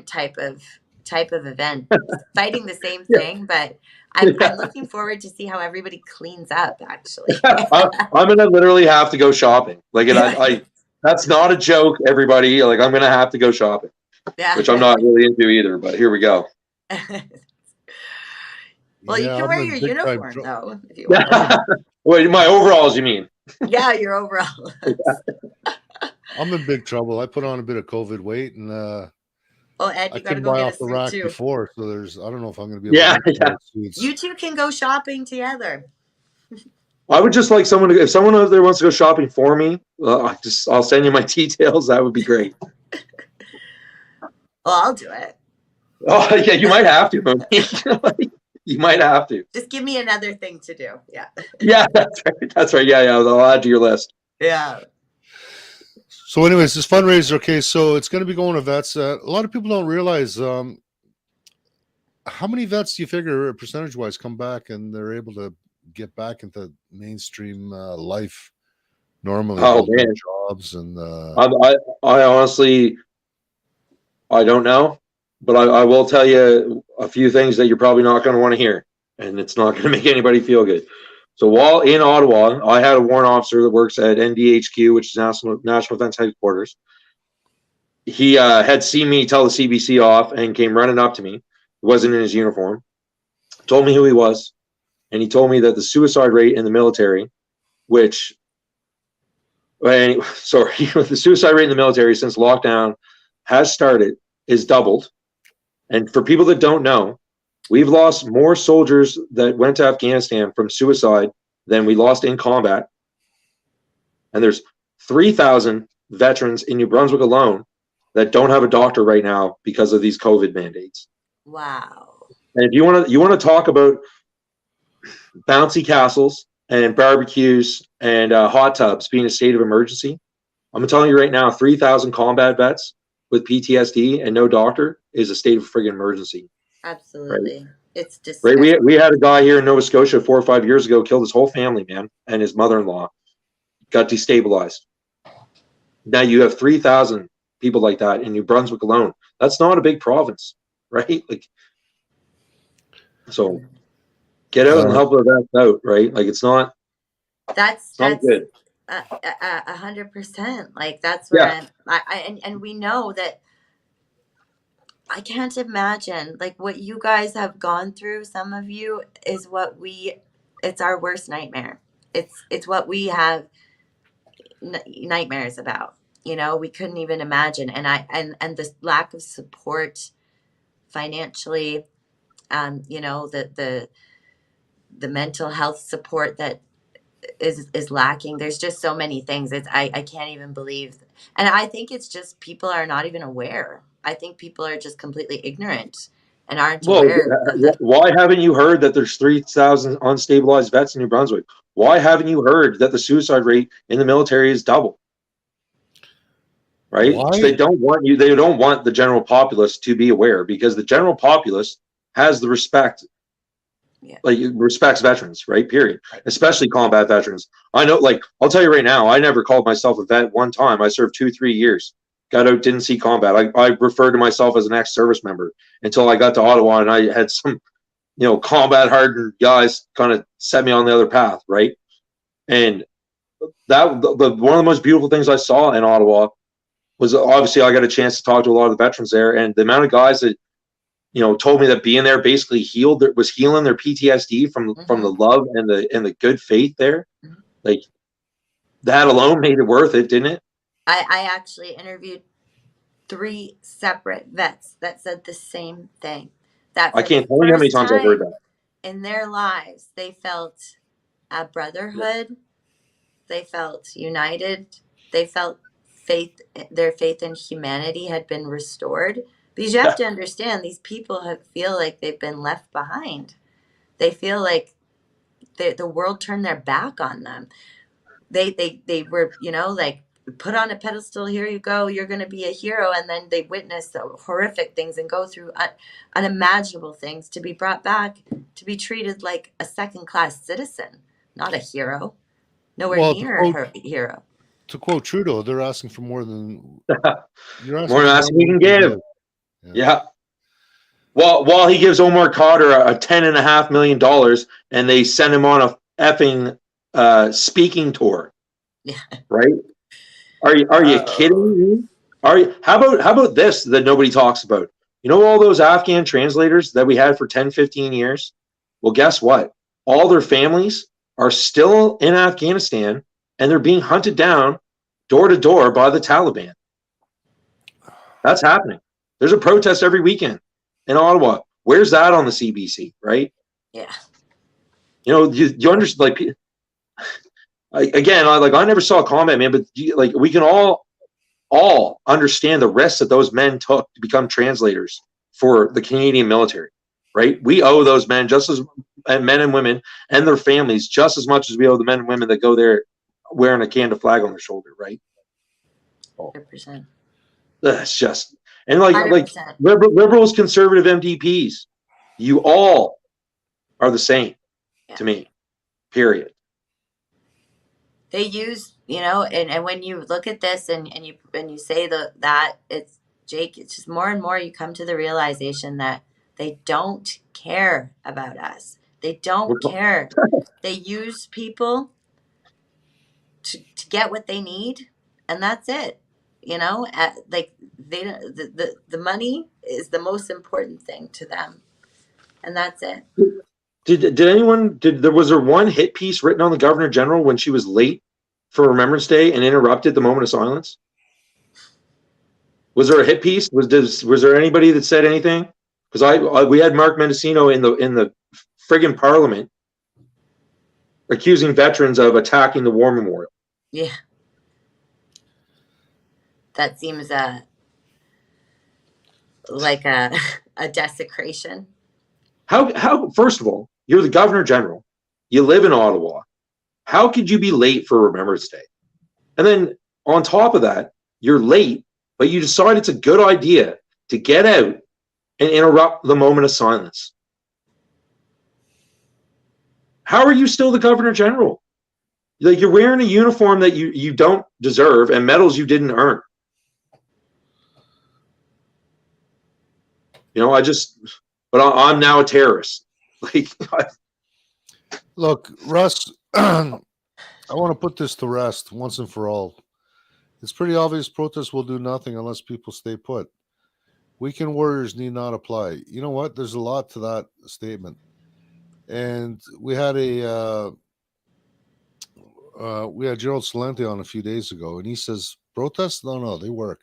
type of event, fighting the same thing, but I'm looking forward to see how everybody cleans up. Actually, I'm gonna literally have to go shopping. Like, and I that's not a joke, everybody. Like, I'm gonna have to go shopping, which I'm not really into either. But here we go. Well, you can wear your uniform though if you want. Wait, my overalls, you mean? Yeah, your overalls. I'm in big trouble. I put on a bit of COVID weight, and Ed, I you gotta couldn't go buy get off a the suit rack too. before, so I don't know if I'm going to be able to get suits. You two can go shopping together. I would just like someone if someone out there wants to go shopping for me, I'll send you my details. That would be great. Well, I'll do it. Oh yeah, you might have to. You might have to. Just give me another thing to do. Yeah. Yeah, that's right. That's right. Yeah. I'll add to your list. Yeah. So, anyways, this fundraiser. Okay, so it's going to be going to vets. A lot of people don't realize how many vets do you figure percentage-wise come back and they're able to get back into mainstream life normally, man. jobs and. I honestly, I don't know, but I will tell you a few things that you're probably not going to want to hear, and it's not going to make anybody feel good. So while in Ottawa, I had a warrant officer that works at NDHQ, which is National Defense Headquarters. He had seen me tell the CBC off and came running up to me. He wasn't in his uniform. Told me who he was, and he told me that the suicide rate in the military, the suicide rate in the military since lockdown has started is doubled. And for people that don't know, we've lost more soldiers that went to Afghanistan from suicide than we lost in combat. And there's 3,000 veterans in New Brunswick alone that don't have a doctor right now because of these COVID mandates. Wow. And if you want to talk about bouncy castles and barbecues and hot tubs being a state of emergency, I'm telling you right now, 3,000 combat vets with PTSD and no doctor is a state of friggin' emergency. Absolutely. Right? It's disgusting. Right. We had a guy here in Nova Scotia 4 or 5 years ago, killed his whole family, man, and his mother-in-law got destabilized. Now you have 3,000 people like that in New Brunswick alone. That's not a big province, right? Like, so get out and help that out, right? Like it's not. That's good. 100%. Like that's where and we know that. I can't imagine like what you guys have gone through. Some of you is it's our worst nightmare. It's what we have nightmares about. You know, we couldn't even imagine. And the lack of support financially, the mental health support that is lacking. There's just so many things. I can't even believe. And I think it's just people are not even aware. I think people are just completely ignorant and aren't aware. Why haven't you heard that there's 3,000 unstabilized vets in New Brunswick? Why haven't you heard that the suicide rate in the military is double? Right? They don't want you. They don't want the general populace to be aware because the general populace has the respect. Yeah. Like respects veterans, right? Period. Especially combat veterans. I know, like, I'll tell you right now, I never called myself a vet one time. I served 2-3 years. Got out, didn't see combat. I referred to myself as an ex-service member until I got to Ottawa and I had some, combat hardened guys kind of set me on the other path, right? And that one of the most beautiful things I saw in Ottawa was obviously I got a chance to talk to a lot of the veterans there, and the amount of guys that told me that being there basically was healing their PTSD from the love and the good faith there. Like that alone made it worth it, didn't it? I actually interviewed 3 separate vets that said the same thing. That I for the can't tell you how many first times I've heard time that. in their lives, they felt a brotherhood. They felt united. They felt their faith in humanity had been restored. Because you have to understand, these people feel like they've been left behind. They feel like the world turned their back on them. They were, like, put on a pedestal. Here you go. You're going to be a hero. And then they witness the horrific things and go through unimaginable things to be brought back to be treated like a second-class citizen, not a hero. Nowhere Well, near a hero. to quote Trudeau, they're asking for more than you're asking More than for asking we can give. Yeah. While he gives Omar Carter a $10.5 million, and they send him on a effing speaking tour. Yeah. Right? Are you kidding me? How about this that nobody talks about? You know all those Afghan translators that we had for 10, 15 years? Well, guess what? All their families are still in Afghanistan, and they're being hunted down door to door by the Taliban. That's happening. There's a protest every weekend in Ottawa. Where's that on the CBC, right? Yeah. You understand, like, again, I never saw a comment, man, but like we can all understand the risks that those men took to become translators for the Canadian military, right? We owe those men men and women and their families just as much as we owe the men and women that go there wearing a Canada flag on their shoulder, right? 100%. That's just, and like 100%. liberals, conservative MDPs, you all are the same to me, period. They use, and when you look at this and you say that it's Jake, it's just more and more you come to the realization that they don't care about us. They don't care. They use people to get what they need, and that's it. Like the money is the most important thing to them, and that's it. Was there one hit piece written on the Governor General when she was late for Remembrance Day and interrupted the moment of silence? Was there a hit piece? Was there anybody that said anything? Because we had Mark Mendocino in the friggin' Parliament accusing veterans of attacking the War Memorial. Yeah, that seems like a desecration. How? First of all, you're the Governor General. You live in Ottawa. How could you be late for Remembrance Day? And then on top of that, you're late, but you decide it's a good idea to get out and interrupt the moment of silence. How are you still the Governor General? Like, you're wearing a uniform that you don't deserve and medals you didn't earn. But I'm now a terrorist. Look, Russ, I want to put this to rest once and for all. It's pretty obvious protests will do nothing unless people stay put. Weekend warriors need not apply. You know what? There's a lot to that statement. And we had Gerald Salente on a few days ago, and he says, protests? No, they work.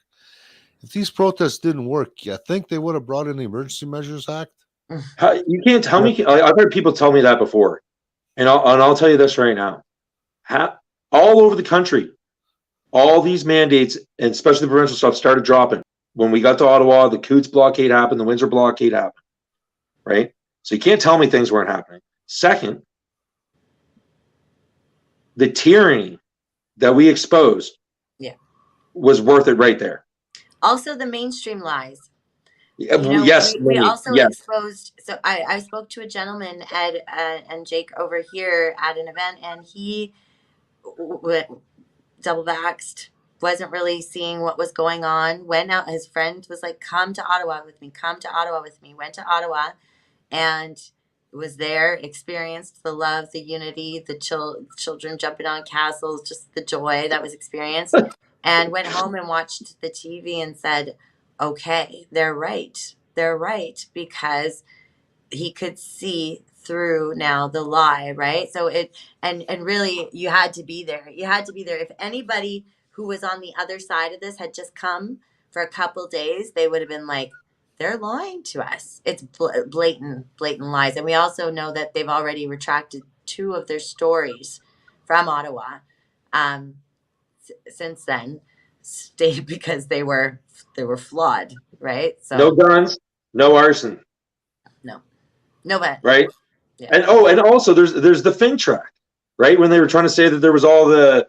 If these protests didn't work, you think they would have brought in the Emergency Measures Act? You can't tell me. I've heard people tell me that before, and I'll tell you this right now. All over the country, all these mandates, and especially the provincial stuff, started dropping. When we got to Ottawa, the Coots blockade happened, the Windsor blockade happened, right? So you can't tell me things weren't happening. Second, the tyranny that we exposed was worth it right there. Also, the mainstream lies. Yes. We also exposed. So I spoke to a gentleman, Ed, and Jake over here at an event, and he double-vaxxed, wasn't really seeing what was going on. Went out. His friend was like, "Come to Ottawa with me. Come to Ottawa with me." Went to Ottawa, and was there. Experienced the love, the unity, the children jumping on castles, just the joy that was experienced. And went home and watched the TV and said, okay, they're right. They're right, because he could see through now the lie, right? So and really you had to be there. You had to be there. If anybody who was on the other side of this had just come for a couple days, they would have been like, they're lying to us. It's blatant lies. And we also know that they've already retracted 2 of their stories from Ottawa since then, because they were flawed, right? So no guns, no arson, no, but right? yeah. And also there's the fin track, right? When they were trying to say that there was all the,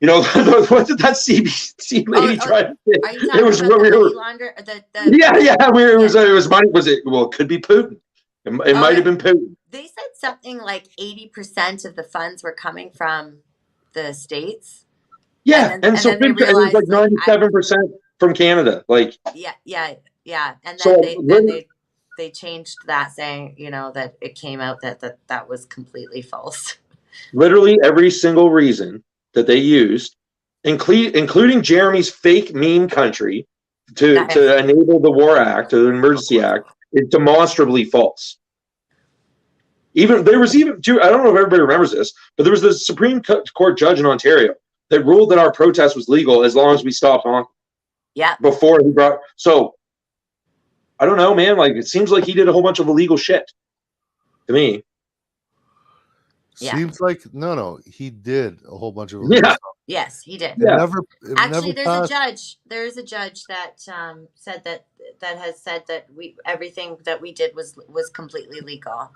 what did that CBC lady try to say? Are you talking about the money launder? It was money. Well, it could be Putin. It might have been Putin. They said something like 80% of the funds were coming from the States. Yeah, and so it was like 97% from Canada. Like yeah. And then so they changed that, saying that it came out that was completely false. Literally every single reason that they used, including Jeremy's fake meme country to enable the War Act or the Emergency Act, is demonstrably false. I don't know if everybody remembers this, but there was the Supreme Court judge in Ontario that ruled that our protest was legal as long as we stopped honking. Yeah. Before he brought, so I don't know, man. Like, it seems like he did a whole bunch of illegal shit to me. Yeah. Seems like no, he did a whole bunch of illegal stuff. Yes, he did. Actually, there's a judge that said that has said that everything that we did was completely legal.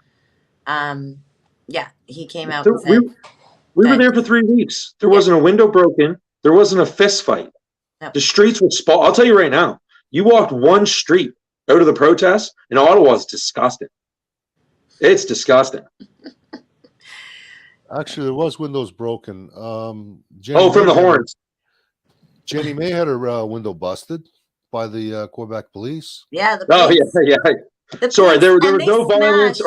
Yeah, he came out and said we were there for 3 weeks. There wasn't a window broken. There wasn't a fist fight. No. The streets were I'll tell you right now. You walked one street out of the protest, and Ottawa is disgusting. It's disgusting. Actually, there was windows broken. From the horns. Jenny May had her window busted by the Quebec police. Yeah. Sorry, there was no violence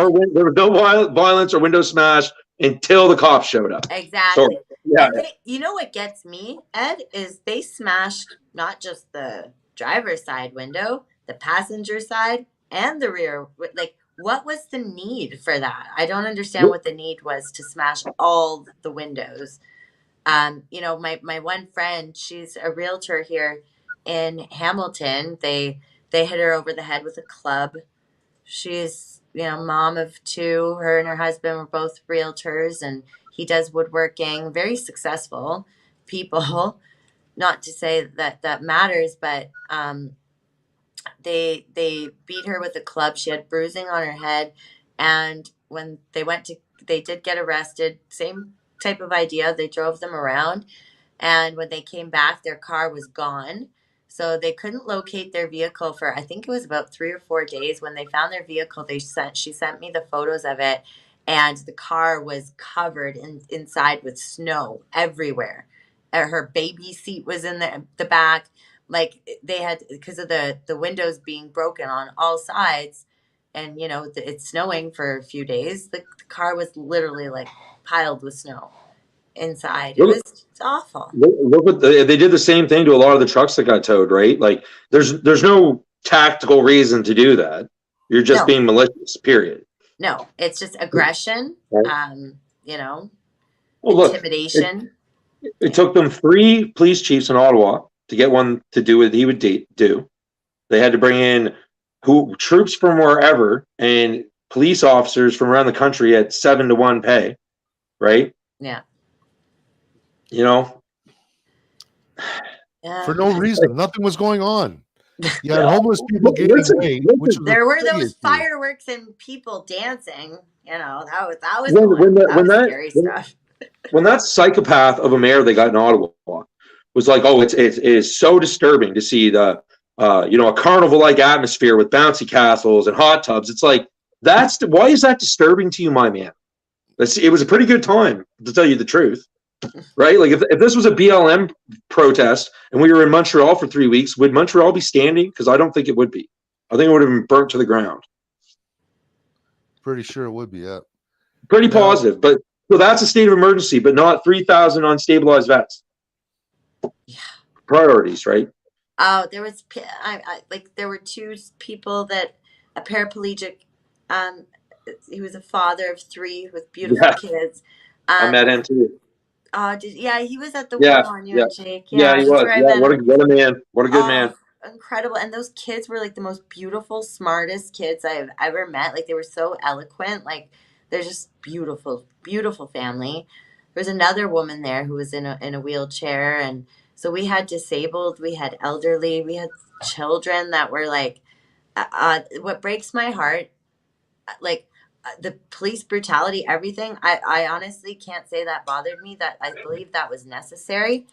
or window smash until the cops showed up. Exactly. So, yeah. You know what gets me, Ed, is they smashed not just the driver's side window, the passenger side, and the rear. Like, what was the need for that? I don't understand what the need was to smash all the windows. My one friend, she's a realtor here in Hamilton. They hit her over the head with a club. She's, mom of 2. Her and her husband were both realtors, and he does woodworking. Very successful people. Not to say that matters, but they beat her with a club. She had bruising on her head, and when they did get arrested. Same type of idea. They drove them around, and when they came back, their car was gone. So they couldn't locate their vehicle for, I think it was about 3 or 4 days. When they found their vehicle, she sent me the photos of it, and the car was covered inside with snow everywhere. Her baby seat was in the back. Like, they had, because of the windows being broken on all sides, and it's snowing for a few days. The car was literally like piled with snow inside. It's awful. Look what they did the same thing to a lot of the trucks that got towed, right? Like, there's no tactical reason to do that. You're just being malicious, period. No, it's just aggression, intimidation. It took them 3 police chiefs in Ottawa to get one to do what he would do. They had to bring in troops from wherever and police officers from around the country at 7-to-1 pay, right? Yeah. For no reason. Nothing was going on. You had homeless people getting away. There were those fireworks and people dancing. That was scary stuff. When that psychopath of a mayor they got in Ottawa was like, it is so disturbing to see the a carnival-like atmosphere with bouncy castles and hot tubs. It's like, why is that disturbing to you, my man? It was a pretty good time, to tell you the truth, right? Like, if this was a BLM protest and we were in Montreal for 3 weeks, would Montreal be standing? Because I don't think it would be. I think it would have been burnt to the ground. Pretty sure it would be, yeah. Pretty positive, but so that's a state of emergency, but not 3,000 unstabilized vets. Yeah. Priorities, right? Oh, there was there were 2 people that a paraplegic he was a father of 3 with beautiful Yeah, kids. I Um, met him too. yeah, he was at the Yeah, one, you yeah, and Jake. yeah. Yeah, He that's was. where I Yeah, met him. what a man. What a good Oh, man. incredible. And those kids were like the most beautiful, smartest kids I've ever met. Like they were so eloquent. Like they're just beautiful, beautiful family. There was another woman there who was in a wheelchair, and so we had disabled, we had elderly, we had children that were like what breaks my heart, like the police brutality, everything. I honestly can't say that bothered me. That I believe that was necessary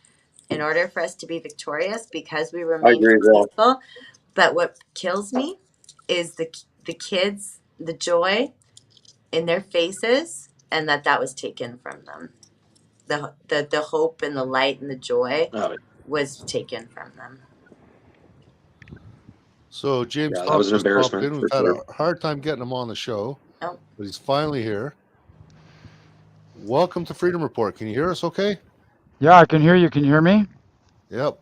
in order for us to be victorious because we I remained agree as well. peaceful. But what kills me is the kids, the joy in their faces, and that was taken from them. The hope and the light and the joy Oh, was taken from them. So James yeah, that Topp was an just popped embarrassment in. We've for had sure. a hard time getting him on the show, Oh, but he's finally here. Welcome to Freedom Report. Can you hear us okay? Yeah, I can hear you. Can you hear me? Yep.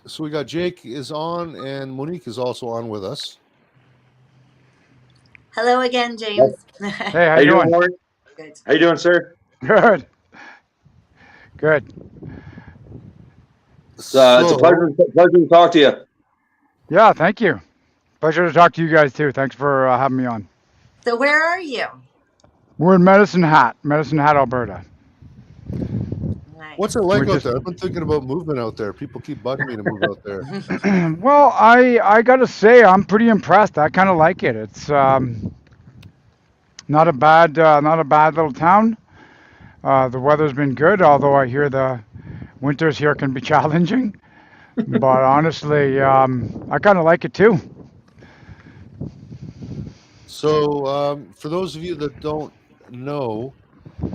So we got Jake is on and Monique is also on with us. hello again, James. Hey, how How you you doing, doing? Warren? Good. How you doing, sir? Good. Good. It's a pleasure to talk to you. Yeah, thank you. Pleasure to talk to you guys too. Thanks for having me on. So where are you? We're in Medicine Hat, Alberta. What's it We're like out just there? I've been thinking about moving out there. People keep bugging me to move out there. well, I gotta say I'm pretty impressed. I kind of like it. It's not a bad little town. The weather's been good, although I hear the winters here can be challenging. But honestly, I kind of like it too. So, for those of you that don't know,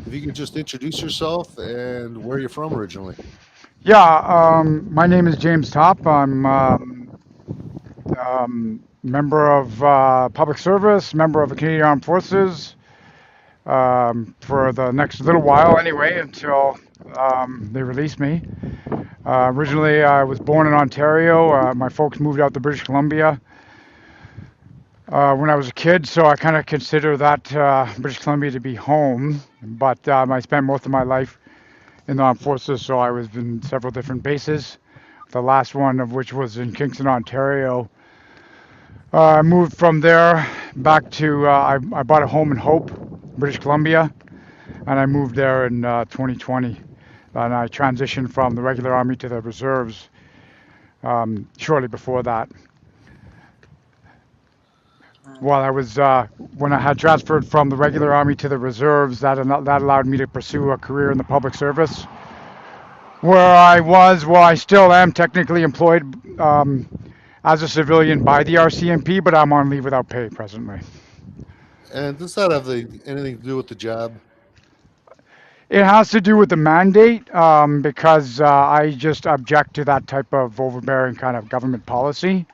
if you could just introduce yourself and where you're from originally. Yeah, my name is James Topp. I'm member of public service, member of the Canadian Armed Forces for the next little while anyway, until they release me. Originally, I was born in Ontario. My folks moved out to British Columbia when I was a kid, so I kind of consider that British Columbia to be home. But I spent most of my life in the armed forces, so I was in several different bases. The last one of which was in Kingston, Ontario. I moved from there back to, I bought a home in Hope, British Columbia, and I moved there in 2020. And I transitioned from the regular army to the reserves shortly before that. While I was, when I had transferred from the regular army to the reserves, that allowed me to pursue a career in the public service, where I still am technically employed as a civilian by the RCMP, but I'm on leave without pay presently. And does that have anything to do with the job? It has to do with the mandate because I just object to that type of overbearing kind of government policy.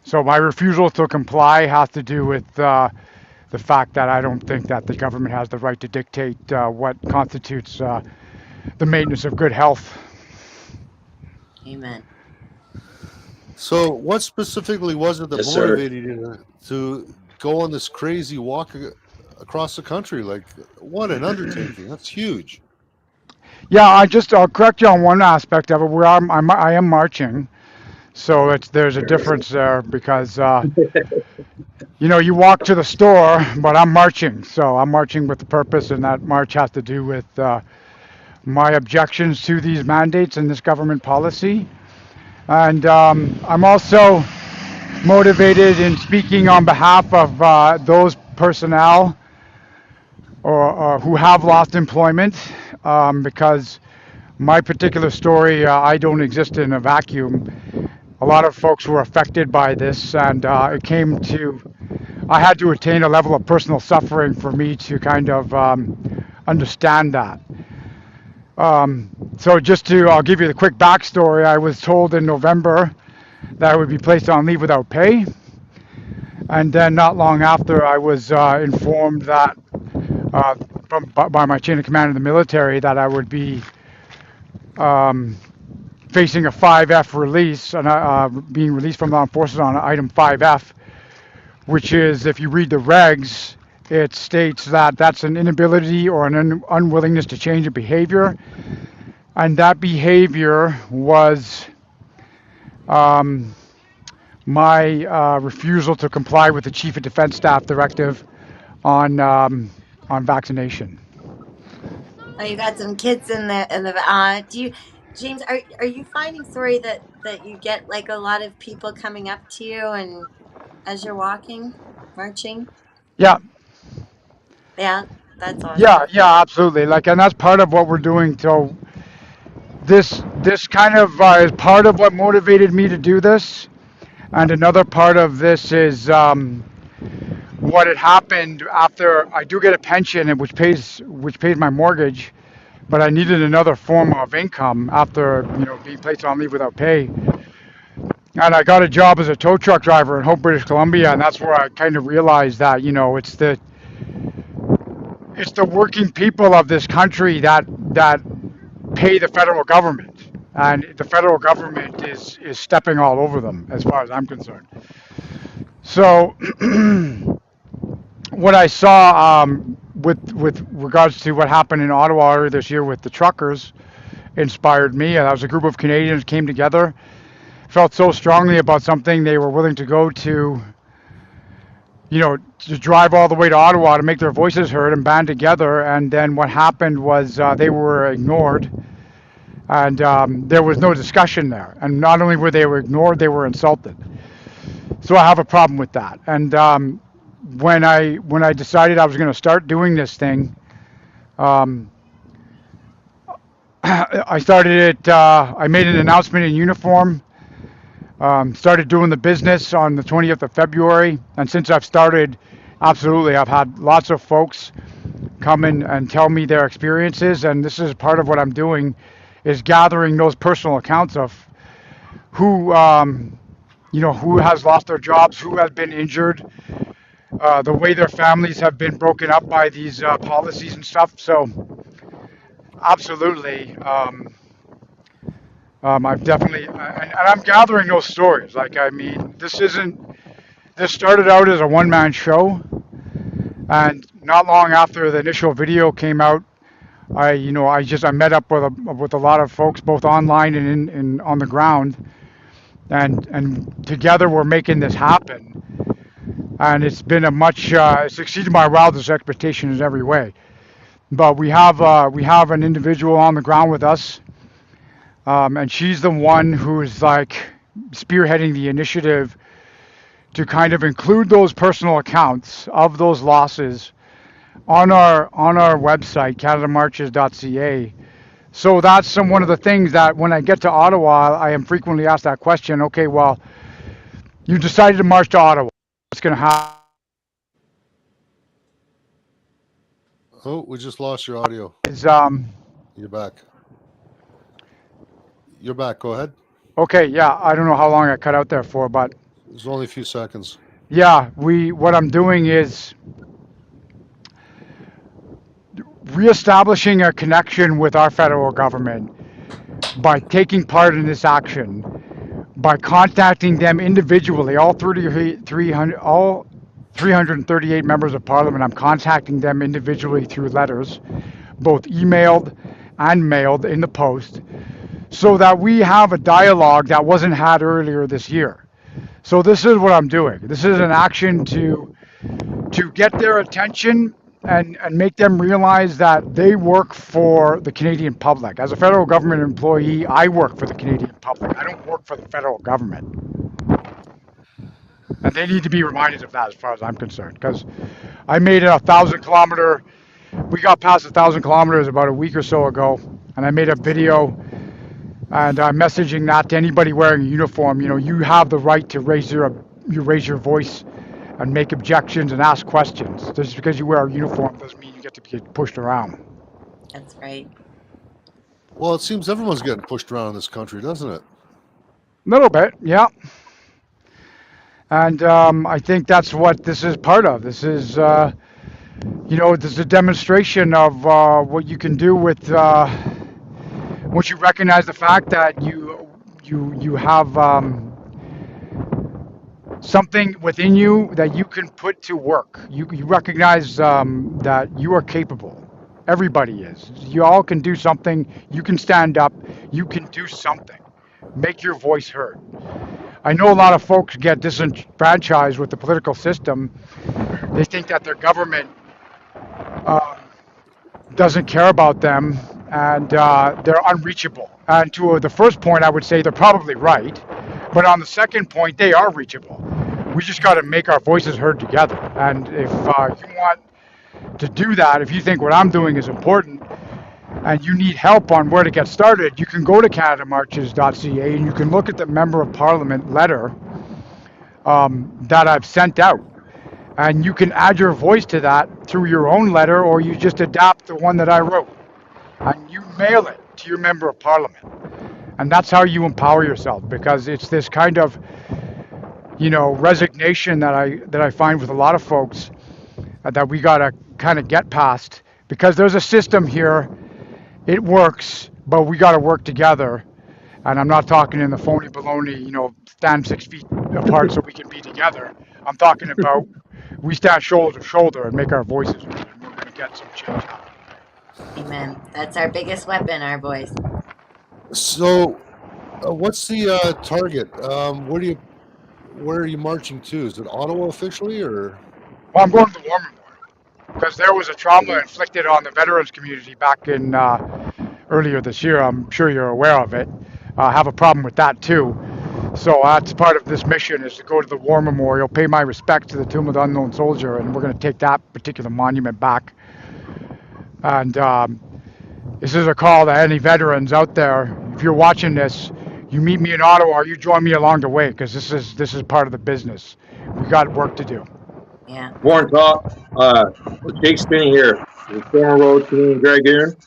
So my refusal to comply has to do with the fact that I don't think that the government has the right to dictate what constitutes the maintenance of good health. Amen. So, what specifically was it that Yes, sir. motivated you to go on this crazy walk across the country? Like, what an undertaking! That's huge. Yeah, I'll correct you on one aspect of it. Where I am marching, so there's a difference there because you walk to the store, but I'm marching. So I'm marching with the purpose, and that march has to do with my objections to these mandates and this government policy. And I'm also motivated in speaking on behalf of those personnel or who have lost employment because my particular story, I don't exist in a vacuum. A lot of folks were affected by this, and I had to attain a level of personal suffering for me to kind of understand that. So I'll give you the quick backstory. I was told in November that I would be placed on leave without pay. And then not long after, I was informed that by my chain of command in the military that I would be facing a 5F release, and being released from the armed forces on item 5F, which is, if you read the regs, it states that that's an inability or an unwillingness to change a behavior. And that behavior was my refusal to comply with the Chief of Defense Staff directive on vaccination. Oh, you got some kids in the do you, James, are you finding, sorry, that you get like a lot of people coming up to you and as you're walking, marching? Yeah, Yeah, that's awesome. yeah, absolutely. Like, and that's part of what we're doing. So this kind of is part of what motivated me to do this, and another part of this is what had happened after I do get a pension, and which pays my mortgage, but I needed another form of income after being placed on leave without pay. And I got a job as a tow truck driver in Hope, British Columbia, and that's where I kind of realized that it's the working people of this country that pay the federal government, and the federal government is stepping all over them as far as I'm concerned. So what I saw with regards to what happened in Ottawa earlier this year with the truckers inspired me. And that was a group of Canadians came together, felt so strongly about something they were willing to go to, to drive all the way to Ottawa to make their voices heard and band together. And then what happened was they were ignored, and there was no discussion there. And not only were they ignored, they were insulted. So I have a problem with that. And when I decided I was going to start doing this thing, I started it. I made an announcement in uniform. Started doing the business on the 20th of February, and since I've started, absolutely, I've had lots of folks come in and tell me their experiences, and this is part of what I'm doing, is gathering those personal accounts of who, who has lost their jobs, who has been injured, the way their families have been broken up by these policies and stuff. So, absolutely. I've definitely, and I'm gathering those stories. Like, I mean, this started out as a one-man show, and not long after the initial video came out, I met up with a lot of folks, both online and on the ground, and together we're making this happen. And it's been it's exceeded my wildest expectations in every way. But we have an individual on the ground with us. And she's the one who's like spearheading the initiative to kind of include those personal accounts of those losses on our website, canadamarches.ca. So that's one of the things that when I get to Ottawa, I am frequently asked that question. Okay, well, you decided to march to Ottawa. What's going to happen? Oh, we just lost your audio. You're back. You're back. Go ahead. Okay, yeah. I don't know how long I cut out there for, but There's only a few seconds. yeah, what I'm doing is reestablishing a connection with our federal government by taking part in this action, by contacting them individually, all 338 members of parliament. I'm contacting them individually through letters, both emailed and mailed in the post, so that we have a dialogue that wasn't had earlier this year. So this is what I'm doing. This is an action to get their attention and make them realize that they work for the Canadian public. As a federal government employee, I work for the Canadian public. I don't work for the federal government. And they need to be reminded of that as far as I'm concerned, because I made a 1,000-kilometer, we got past 1,000 kilometers about a week or so ago, and I made a video, and I'm messaging that to anybody wearing a uniform. You have the right to raise your voice and make objections and ask questions. Just because you wear a uniform doesn't mean you get to get pushed around. That's right. Well, it seems everyone's getting pushed around in this country, doesn't it? A little bit, yeah. And I think that's what this is part of. This is, this is a demonstration of what you can do with once you recognize the fact that you have something within you that you can put to work. You recognize that you are capable. Everybody is. You all can do something. You can stand up. You can do something. Make your voice heard. I know a lot of folks get disenfranchised with the political system. They think that their government um, doesn't care about them and they're unreachable. And to the first point, I would say they're probably right. But on the second point, they are reachable. We just got to make our voices heard together. And if you want to do that, if you think what I'm doing is important and you need help on where to get started, you can go to canadamarches.ca and you can look at the Member of Parliament letter that I've sent out. And you can add your voice to that through your own letter, or you just adapt the one that I wrote and you mail it to your Member of Parliament. And that's how you empower yourself, because it's this kind of, resignation that I find with a lot of folks that we got to kind of get past, because there's a system here. It works, but we got to work together. And I'm not talking in the phony baloney, stand 6 feet apart so we can be together. I'm talking about we stand shoulder to shoulder and make our voices heard, and we're going to get some change happening. Amen. That's our biggest weapon, our voice. So, what's the target? Where are you marching to? Is it Ottawa officially, or? Well, I'm going to the War Memorial because there was a trauma inflicted on the veterans community back in earlier this year. I'm sure you're aware of it. I have a problem with that too. So that's part of this mission, is to go to the War Memorial, pay my respects to the Tomb of the Unknown Soldier, and we're going to take that particular monument back. And this is a call to any veterans out there. If you're watching this, you meet me in Ottawa, or you join me along the way, because this is part of the business. We got work to do. Yeah. Warren Topp, Jake Spinney here, the former Road Canadian Dragoon.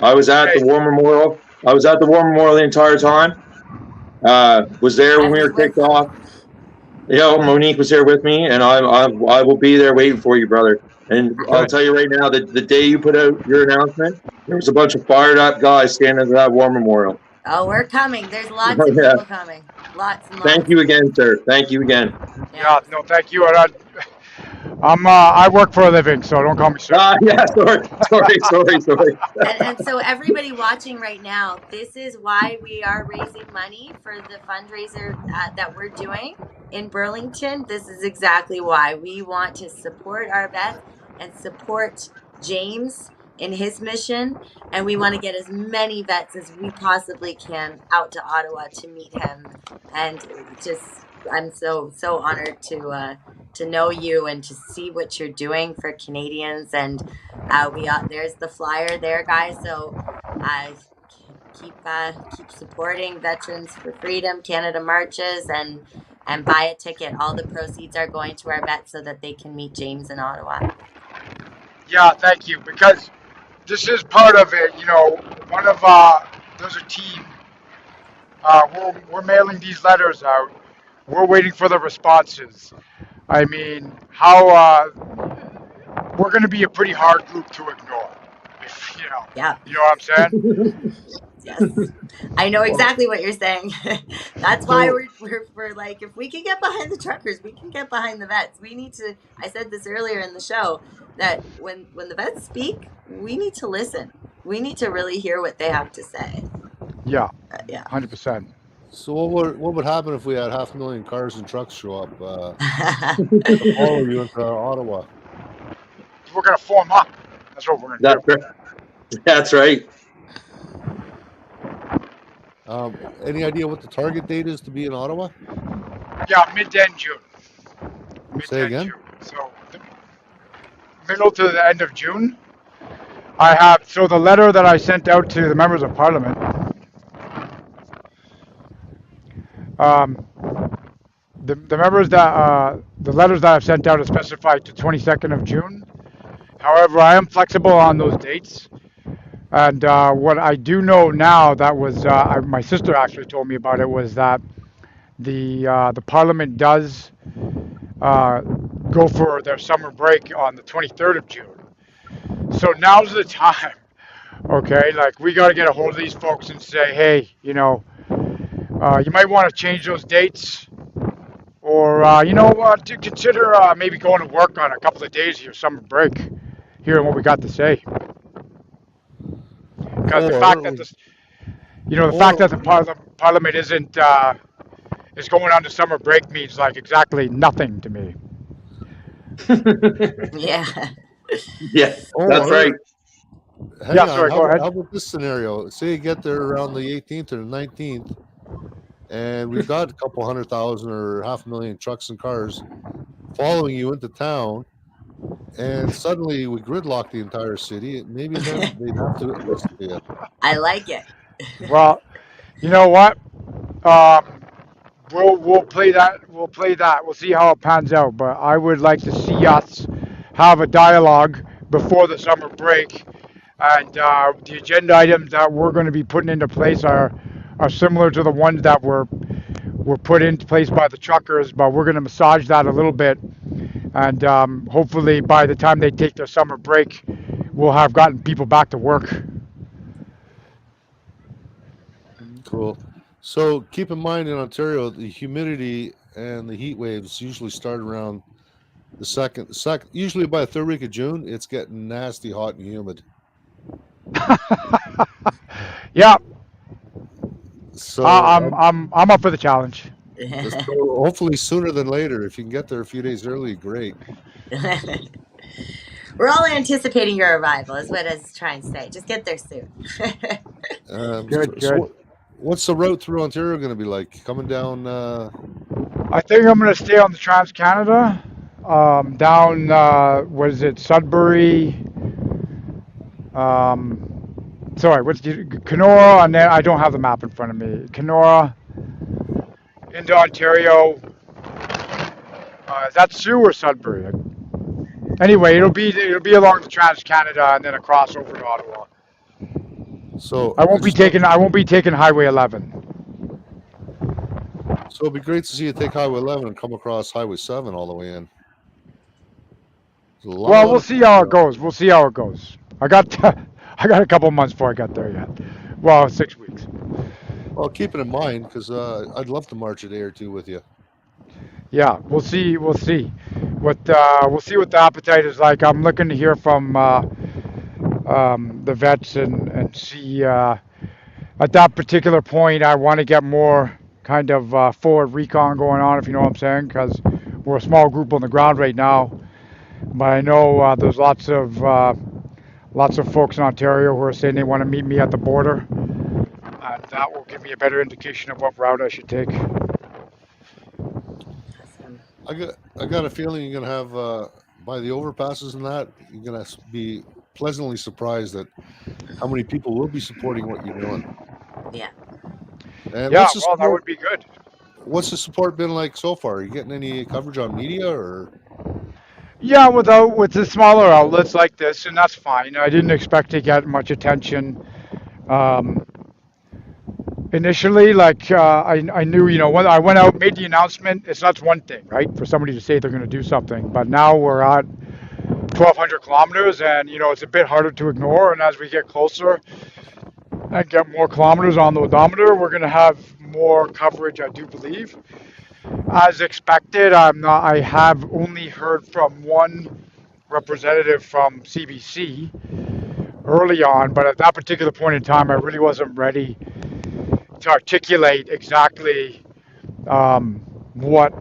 I was at the War Memorial. I was at the War Memorial the entire time. Was there when we were kicked off. Monique was there with me, and I will be there waiting for you, brother. And I'll tell you right now that the day you put out your announcement, there was a bunch of fired up guys standing at that War Memorial. Oh, we're coming. There's lots of people coming. Lots and lots. Thank you again, sir. Thank you again. Yeah, no, thank you. I work for a living, so don't call me sir. Yeah, sorry. And so everybody watching right now, this is why we are raising money for the fundraiser that we're doing in Burlington. This is exactly why we want to support our vets and support James in his mission, and we want to get as many vets as we possibly can out to Ottawa to meet him. And I'm so honored to know you and to see what you're doing for Canadians. And there's the flyer there, guys. So keep supporting Veterans for Freedom, Canada Marches, and buy a ticket. All the proceeds are going to our vets so that they can meet James in Ottawa. Yeah, thank you, because this is part of it. One of there's a team. We're mailing these letters out. We're waiting for the responses. I mean, we're going to be a pretty hard group to ignore. Yeah. You know what I'm saying? Yes, I know exactly what you're saying. That's why we're like, if we can get behind the truckers, we can get behind the vets. We need to. I said this earlier in the show that when the vets speak, we need to listen. We need to really hear what they have to say. Yeah. Yeah. 100%. So what would happen if we had 500,000 cars and trucks show up to follow you into Ottawa? We're going to form up. That's what we're going to do. That's right. Any idea what the target date is to be in Ottawa? Yeah, mid-end June. Say again? June. So middle to the end of June. So the letter that I sent out to the members of Parliament, the members that the letters that I've sent out are specified to 22nd of June. However, I am flexible on those dates. And what I do know now, that was my sister actually told me about it, was that the Parliament does go for their summer break on the 23rd of June. So now's the time, okay? Like, we got to get a hold of these folks and say, hey, you might want to change those dates, Or you know what? To consider maybe going to work on a couple of days of your summer break, hearing what we got to say. Because the fact Or that the fact that or the parliament isn't is going on to summer break means like exactly nothing to me. Yeah. Yeah, that's or right. hang Yeah, on. sorry. Go How ahead. about this scenario? Say you get there around the 18th or the 19th, and we've got a couple 100,000 or 500,000 trucks and cars following you into town, and suddenly we gridlock the entire city. Maybe then they'd have to listen to you. I like it. Well, you know what? Um, we'll play that. We'll play that. We'll see how it pans out. But I would like to see us have a dialogue before the summer break, and the agenda items that we're going to be putting into place are similar to the ones that were put into place by the truckers. But we're going to massage that a little bit, and hopefully by the time they take their summer break, we'll have gotten people back to work. Cool. So keep in mind in Ontario, the humidity and the heat waves usually start around the second, usually by the third week of June. It's getting nasty, hot, and humid. Yeah, So, I'm up for the challenge. so hopefully sooner than later. If you can get there a few days early, great. We're all anticipating your arrival, is what I was trying to say. Just get there soon. Good, So good. what's the route through Ontario going to be like? Coming down? I think I'm going to stay on the Trans Canada, down, what is it, Sudbury, sorry, what's the, Kenora, and then I don't have the map in front of me. Kenora, into Ontario, is that Sioux or Sudbury? Anyway, it'll be along the Trans Canada and then across over to Ottawa. So I won't be taking Highway 11. So it'd be great to see you take Highway 11 and come across Highway 7 all the way in. There's a Well, lot we'll of see how it goes. We'll see how it goes. I got I got a couple months before I got there yet. Well, 6 weeks. Well, keep it in mind because I'd love to march a day or two with you. Yeah, we'll see. We'll see what the appetite is like. I'm looking to hear from the vets and see at that particular point. I want to get more kind of forward recon going on, if you know what I'm saying, because we're a small group on the ground right now. But I know there's lots of folks in Ontario who are saying they want to meet me at the border, and that will give me a better indication of what route I should take. I got a feeling you're gonna have by the overpasses and that you're gonna be pleasantly surprised at how many people will be supporting what you're doing. Yeah. And Yeah, well, that would be good. What's the support been like so far? Are you getting any coverage on media or? Yeah, with the smaller outlets like this, and that's fine. I didn't expect to get much attention initially. Like I knew, when I went out, made the announcement. That's one thing, right? For somebody to say they're going to do something, but now we're at 1,200 kilometers, and it's a bit harder to ignore. And as we get closer and get more kilometers on the odometer, we're going to have more coverage, I do believe. As expected, I have only heard from one representative from CBC early on, but at that particular point in time, I really wasn't ready to articulate exactly what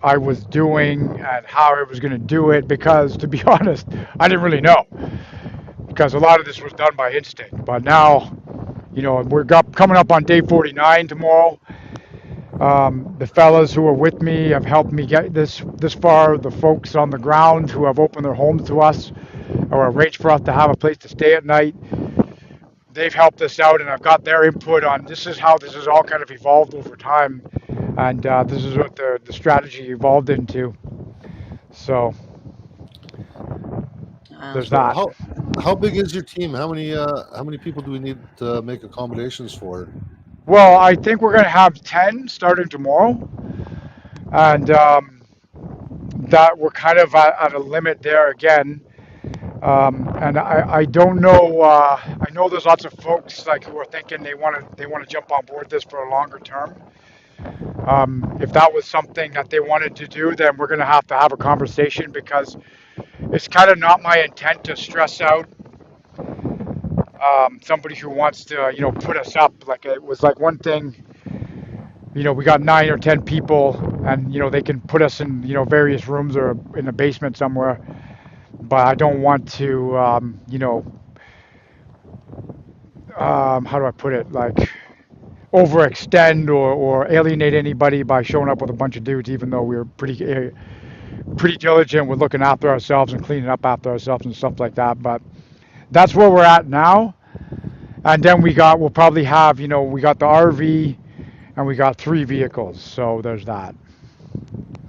I was doing and how I was going to do it because, to be honest, I didn't really know because a lot of this was done by instinct. But now, we're coming up on day 49 tomorrow. The fellas who are with me have helped me get this far. The folks on the ground who have opened their homes to us or arranged for us to have a place to stay at night, they've helped us out, and I've got their input on this is how this has all kind of evolved over time, and this is what the strategy evolved into. So there's So that. how big is your team? How many people do we need to make accommodations for? Well, I think we're going to have 10 starting tomorrow, and that we're kind of at a limit there again. And I don't know. I know there's lots of folks like who are thinking they want to jump on board this for a longer term. If that was something that they wanted to do, then we're going to have a conversation, because it's kind of not my intent to stress out somebody who wants to, put us up. Like, it was like one thing, we got 9 or 10 people, and they can put us in, various rooms or in a basement somewhere. But I don't want to, how do I put it? Like, overextend or alienate anybody by showing up with a bunch of dudes, even though we were pretty diligent with looking after ourselves and cleaning up after ourselves and stuff like that. But that's where we're at now. And then we'll probably have, we got the RV and we got 3 vehicles. So there's that.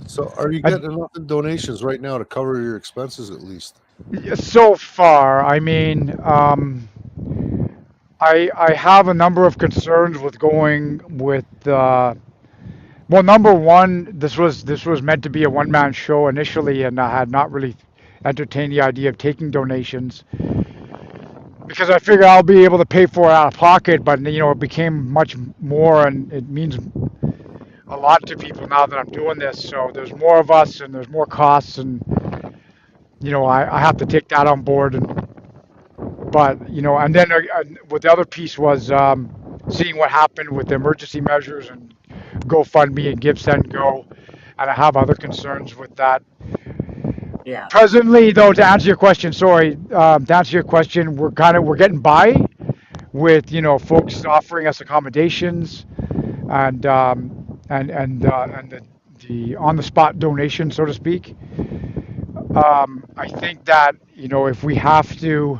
So are you getting enough in donations right now to cover your expenses at least? So far, I mean, I have a number of concerns with going with, well, number one, this was meant to be a one-man show initially, and I had not really entertained the idea of taking donations, because I figure I'll be able to pay for it out of pocket. But it became much more, and it means a lot to people now that I'm doing this. So there's more of us, and there's more costs, and I have to take that on board. But and then what the other piece was, seeing what happened with the emergency measures and GoFundMe and Give Send Go, and I have other concerns with that. Yeah. Presently, though, to answer your question, we're getting by with folks offering us accommodations, and the on the spot donation, so to speak. I think that if we have to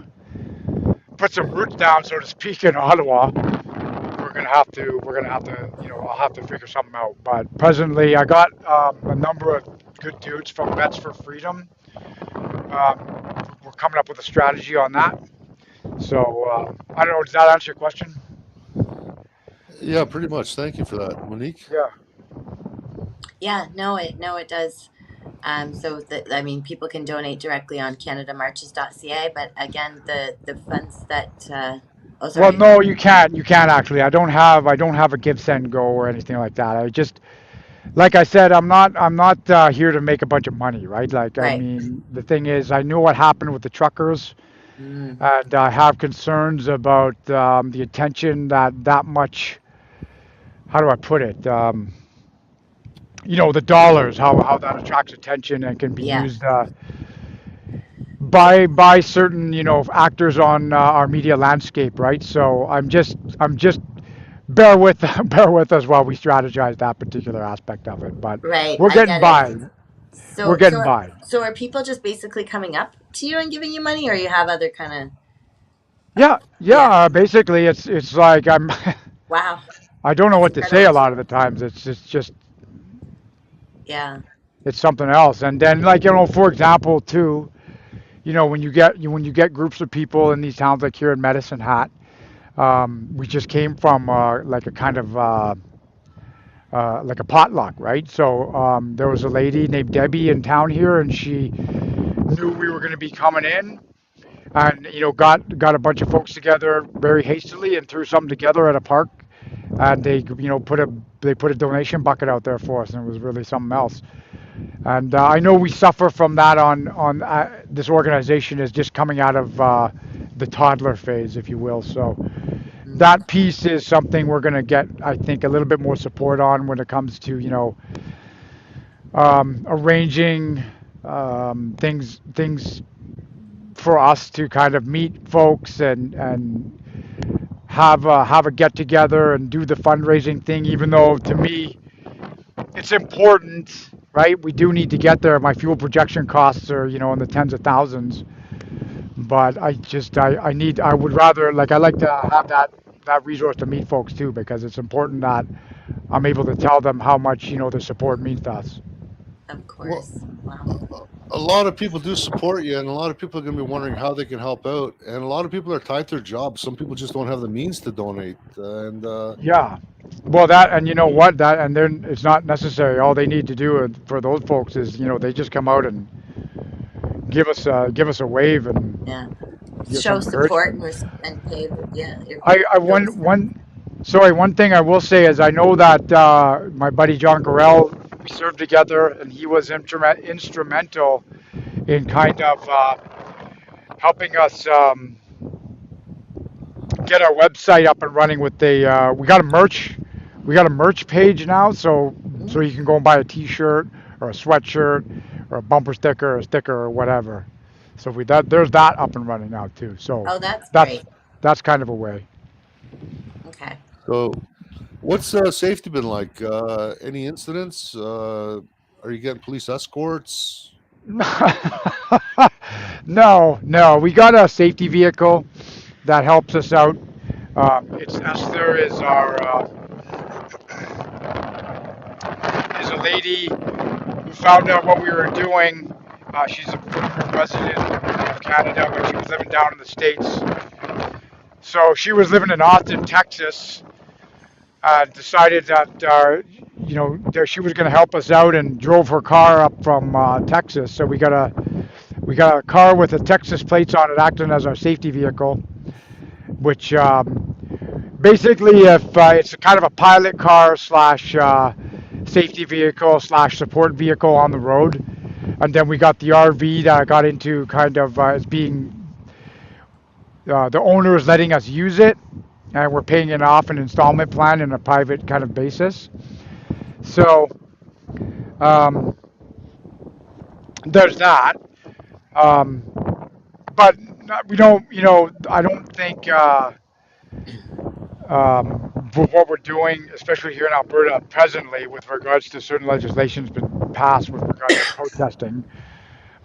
put some roots down, so to speak, in Ottawa, we're gonna have to I'll have to figure something out. But presently, I got a number of good dudes from Vets for Freedom. We're coming up with a strategy on that. So I don't know. Does that answer your question? Yeah, pretty much. Thank you for that, Monique. Yeah. Yeah, no, it does. I mean, people can donate directly on CanadaMarches.ca, but again, the funds that oh, sorry. Well, no, you can't. You can't actually. I don't have a Give Send Go or anything like that. I just, like I said, I'm not here to make a bunch of money, right? Like, I Right. mean, the thing is, I knew what happened with the truckers, Mm. and I have concerns about the attention that much. How do I put it? The dollars, how that attracts attention and can be Yeah. used by certain actors on our media landscape, right? So I'm just bear with bear with us while we strategize that particular aspect of it. But Right. we're I getting get it. by. We're getting by. So are people just basically coming up to you and giving you money, or you have other kind of? Yeah. Basically, it's like I'm. Wow. I don't know what to say a incredible. lot of the times. It's just Yeah. it's something else. And then, like, for example, too, when you get groups of people in these towns, like here in Medicine Hat, we just came from like a kind of like a potluck, right? So there was a lady named Debbie in town here, and she knew we were going to be coming in, and got a bunch of folks together very hastily and threw something together at a park, and they put a donation bucket out there for us, and it was really something else. And I know we suffer from that on this organization is just coming out of the toddler phase, if you will. So that piece is something we're going to get, I think, a little bit more support on when it comes to arranging things for us to kind of meet folks and have a get together and do the fundraising thing. Even though to me it's important, right? We do need to get there. My fuel projection costs are, in the tens of thousands. But I would rather, like, I like to have that resource to meet folks too, because it's important that I'm able to tell them how much, their support means to us. Of course. Wow. A lot of people do support you, and a lot of people are going to be wondering how they can help out. And a lot of people are tied to their jobs. Some people just don't have the means to donate. And Yeah. Well, that, and you know what, and then it's not necessary. All they need to do for those folks is, they just come out and give us a wave and Yeah. give Show some support encouragement. and pay. Yeah. I one Sorry, one thing I will say is I know that my buddy John Carell, we served together, and he was instrumental in kind of helping us get our website up and running with the. We got a merch page now, so you can go and buy a T-shirt or a sweatshirt or a bumper sticker or a sticker or whatever. So there's that up and running now too. So Oh, that's that's great. that's kind of a way. Okay. So, what's safety been like? Any incidents? Are you getting police escorts? No. We got a safety vehicle that helps us out. It's Esther is a lady who found out what we were doing. She's a permanent resident of Canada, but she was living down in the States. So she was living in Austin, Texas. Decided that that she was going to help us out and drove her car up from Texas. So we got a car with the Texas plates on it, acting as our safety vehicle, which basically, if it's kind of a pilot car slash safety vehicle slash support vehicle on the road. And then we got the RV that I got into kind of as being the owner is letting us use it, and we're paying it off an installment plan in a private kind of basis. So um, there's that. Um, but we don't, I don't think for what we're doing, especially here in Alberta presently, with regards to certain legislation has been passed with regards to protesting.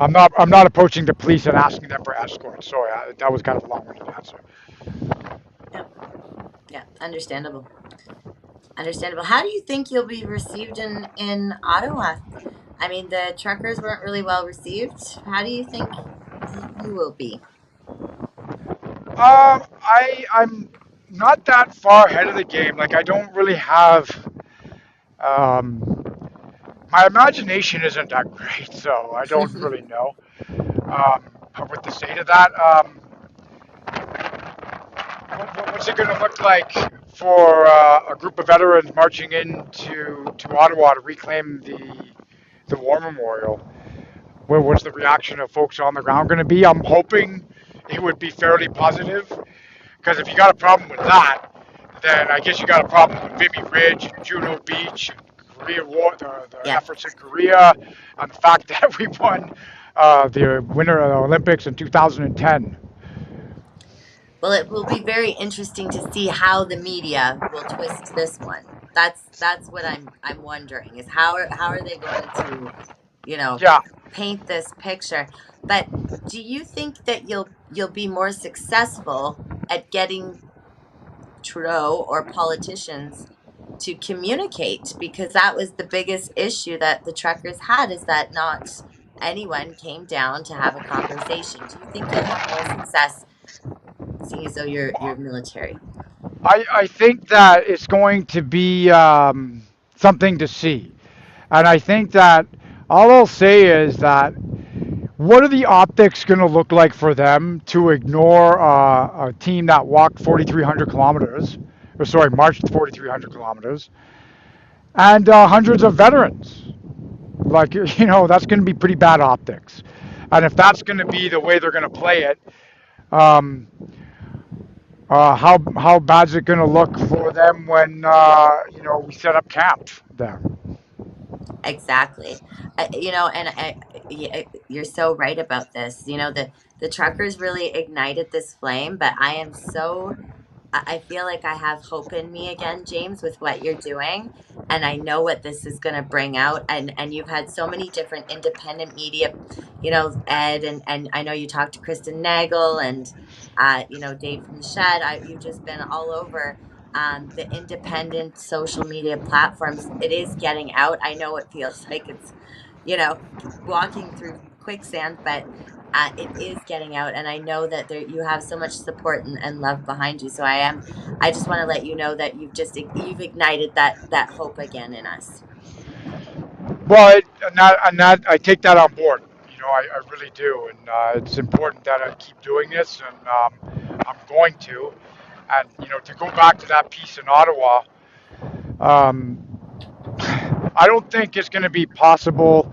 I'm not approaching the police and asking them for escorts. Sorry, that was kind of a long-winded answer. Yep. Yeah. Understandable. Understandable. How do you think you'll be received in Ottawa? I mean, the truckers weren't really well received. How do you think you will be? I'm not that far ahead of the game. Like I don't really have. Um, my imagination isn't that great, so I don't really know what to say to that. What's it going to look like for a group of veterans marching into Ottawa to reclaim the War Memorial? What's the reaction of folks on the ground going to be? I'm hoping it would be fairly positive, because if you got a problem with that, then I guess you got a problem with Vimy Ridge and Juno Beach and Korea War, the Yeah. efforts in Korea, and the fact that we won the Winter Olympics in 2010. Well, it will be very interesting to see how the media will twist this one. That's what I'm wondering is how are they going to, you know, Yeah. paint this picture. But do you think that you'll be more successful at getting Trudeau or politicians to communicate, because that was the biggest issue that the truckers had, is that not anyone came down to have a conversation. Do you think you'll have more success seeing as though you're military? I think that it's going to be something to see. And I think that all I'll say is that what are the optics going to look like for them to ignore a team that walked 4,300 kilometers, or sorry, marched 4,300 kilometers, and hundreds of veterans? Like, that's going to be pretty bad optics. And if that's going to be the way they're going to play it, um, how bad is it going to look for them when we set up camp there? Exactly. And you're so right about this. The truckers really ignited this flame, but I feel like I have hope in me again, James, with what you're doing. And I know what this is going to bring out. And you've had so many different independent media, Ed, and I know you talked to Kristen Nagel and, Dave from the Shed. You've just been all over the independent social media platforms. It is getting out. I know it feels like it's, you know, walking through quicksand, but it is getting out, and I know that you have so much support and love behind you. So I just want to let you know that you've ignited that hope again in us. Well, and that I take that on board. I really do, and it's important that I keep doing this, and I'm going to. And to go back to that piece in Ottawa, um, I don't think it's going to be possible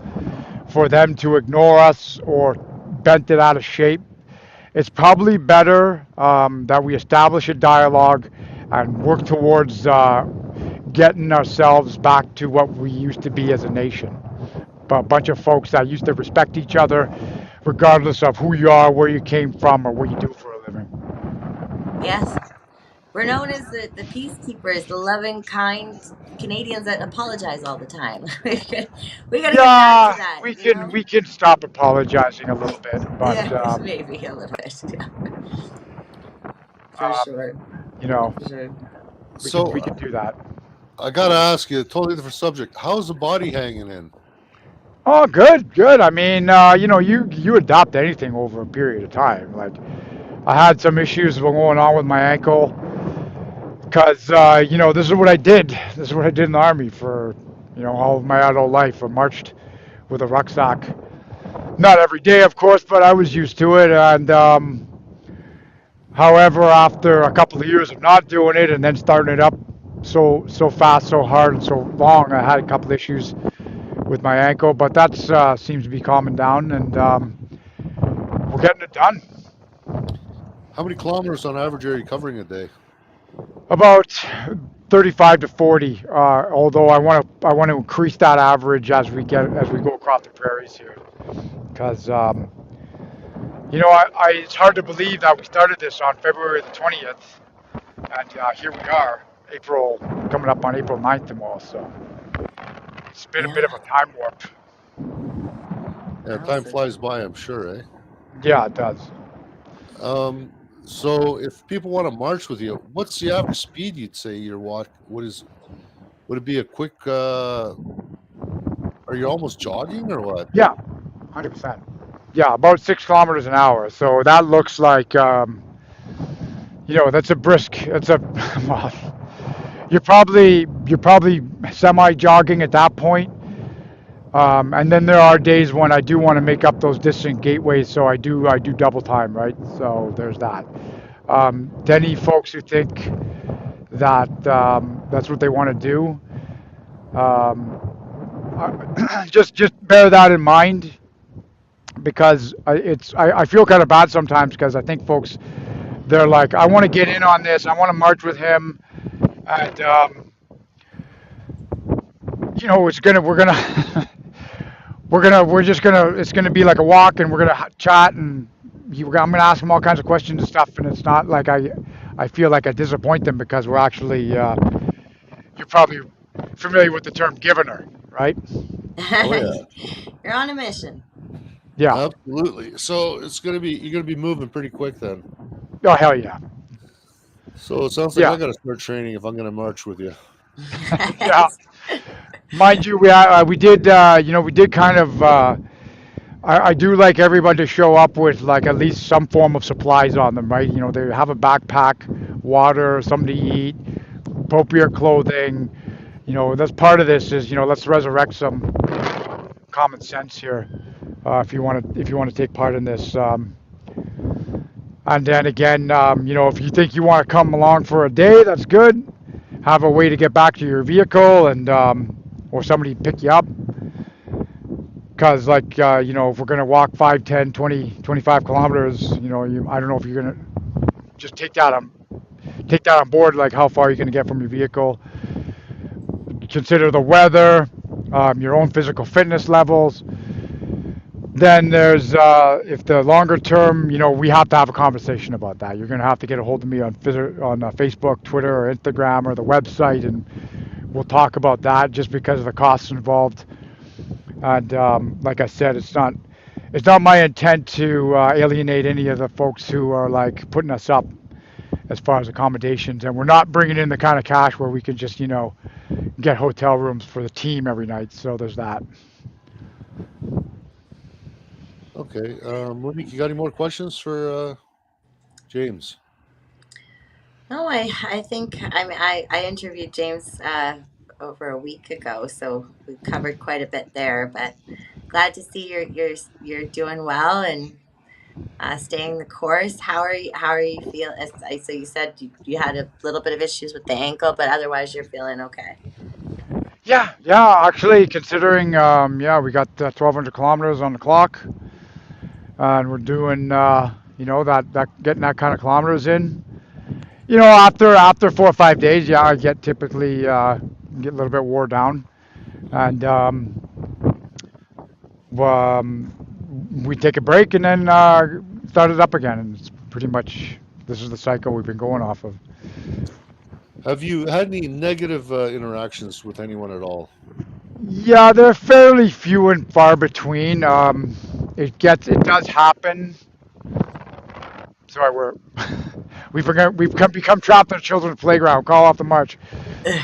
for them to ignore us or bent it out of shape. It's probably better that we establish a dialogue and work towards getting ourselves back to what we used to be as a nation. A bunch of folks that used to respect each other, regardless of who you are, where you came from, or what you do for a living. Yes. We're known as the peacekeepers, the loving, kind Canadians that apologize all the time. We got to get back to Yeah, that, we can stop apologizing a little bit, but Yeah, maybe a little bit. Yeah. For um, sure. you know, For sure. we can So we can do that. I gotta ask you a totally different subject. How's the body hanging in? Oh, good, good. I mean, you adopt anything over a period of time. Like, I had some issues going on with my ankle because this is what I did. This is what I did in the army for all of my adult life. I marched with a rucksack. Not every day, of course, but I was used to it. And however, after a couple of years of not doing it and then starting it up so fast, so hard, and so long, I had a couple issues with my ankle, but that seems to be calming down, and we're getting it done. How many kilometers on average are you covering a day? About 35 to 40. Although I want to increase that average as we go across the prairies here, because it's hard to believe that we started this on February the 20th, and here we are, April coming up on April 9th tomorrow. So it's been a bit Yeah. of a time warp. Yeah, time flies by, I'm sure, eh? Yeah, it does. So if people want to march with you, what's the average speed you'd say you're walk? Would it be a quick? Are you almost jogging or what? Yeah, 100%. Yeah, about 6 kilometers an hour. So that looks like that's a brisk. That's a well, you're probably semi jogging at that point. And then there are days when I do want to make up those distant gateways, so I do double time, right? So there's that. To any folks who think that that's what they want to do, um, just bear that in mind, because I feel kind of bad sometimes because I think folks, they're like, I want to get in on this, I want to march with him, and it's gonna we're gonna we're just gonna it's gonna be like a walk, and we're gonna chat, and I'm gonna ask him all kinds of questions and stuff, and it's not like I feel like I disappoint them because we're actually you're probably familiar with the term givener, right? Oh yeah, You're on a mission. Yeah. absolutely. So you're gonna be moving pretty quick then. Oh hell yeah. So it sounds like Yeah. I gotta start training if I'm gonna march with you. Yeah. Mind you, we did we did kind of I do like everybody to show up with like at least some form of supplies on them, right? They have a backpack, water, something to eat, appropriate clothing. That's part of this is let's resurrect some common sense here, if you want to take part in this. And then again, if you think you want to come along for a day, that's good. Have a way to get back to your vehicle, and or somebody pick you up. Because if we're going to walk 5, 10, 20, 25 kilometers, I don't know if you're going to just take that on board, like how far you're going to get from your vehicle. Consider the weather, your own physical fitness levels. Then there's if the longer term, we have to have a conversation about that. You're going to have to get a hold of me on Facebook, Twitter, or Instagram, or the website, and we'll talk about that, just because of the costs involved. And like I said, it's not my intent to alienate any of the folks who are like putting us up as far as accommodations, and we're not bringing in the kind of cash where we can just get hotel rooms for the team every night. So there's that. Okay, Monique, you got any more questions for James? No, I think I interviewed James over a week ago, so we covered quite a bit there. But glad to see you're doing well, and staying the course. How are you? How are you feeling? So you said you had a little bit of issues with the ankle, but otherwise you're feeling okay. Yeah, actually, considering, we got 1,200 kilometers on the clock, and we're doing, that getting that kind of kilometers in. After 4 or 5 days, I get typically get a little bit wore down, and we take a break and then start it up again. And it's pretty much this is the cycle we've been going off of. Have you had any negative interactions with anyone at all? Yeah, they're fairly few and far between. It does happen. Sorry, we've become trapped in a children's playground. Call off the march.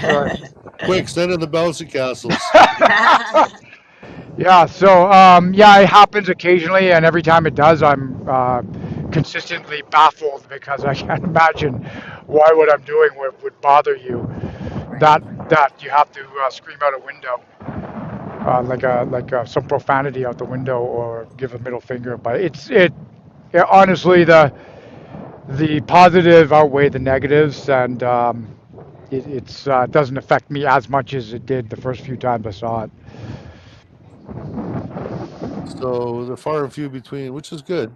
Sorry. Quick, send in the bouncy castles. Yeah, so it happens occasionally, and every time it does, I'm consistently baffled because I can't imagine why what I'm doing would bother you. That you have to scream out a window, like some profanity out the window, or give a middle finger. But honestly, the positive outweigh the negatives, and it doesn't affect me as much as it did the first few times I saw it. So they're far and few between, which is good.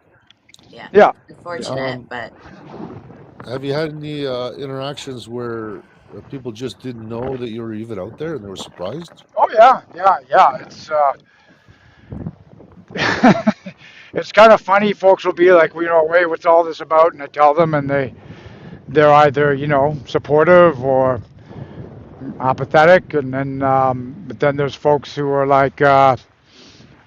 Yeah. Unfortunate, but. Have you had any interactions where people just didn't know that you were even out there and they were surprised? Oh yeah. It's it's kind of funny. Folks will be like, wait, what's all this about? And I tell them, and they're either supportive or apathetic, and then but then there's folks who are like,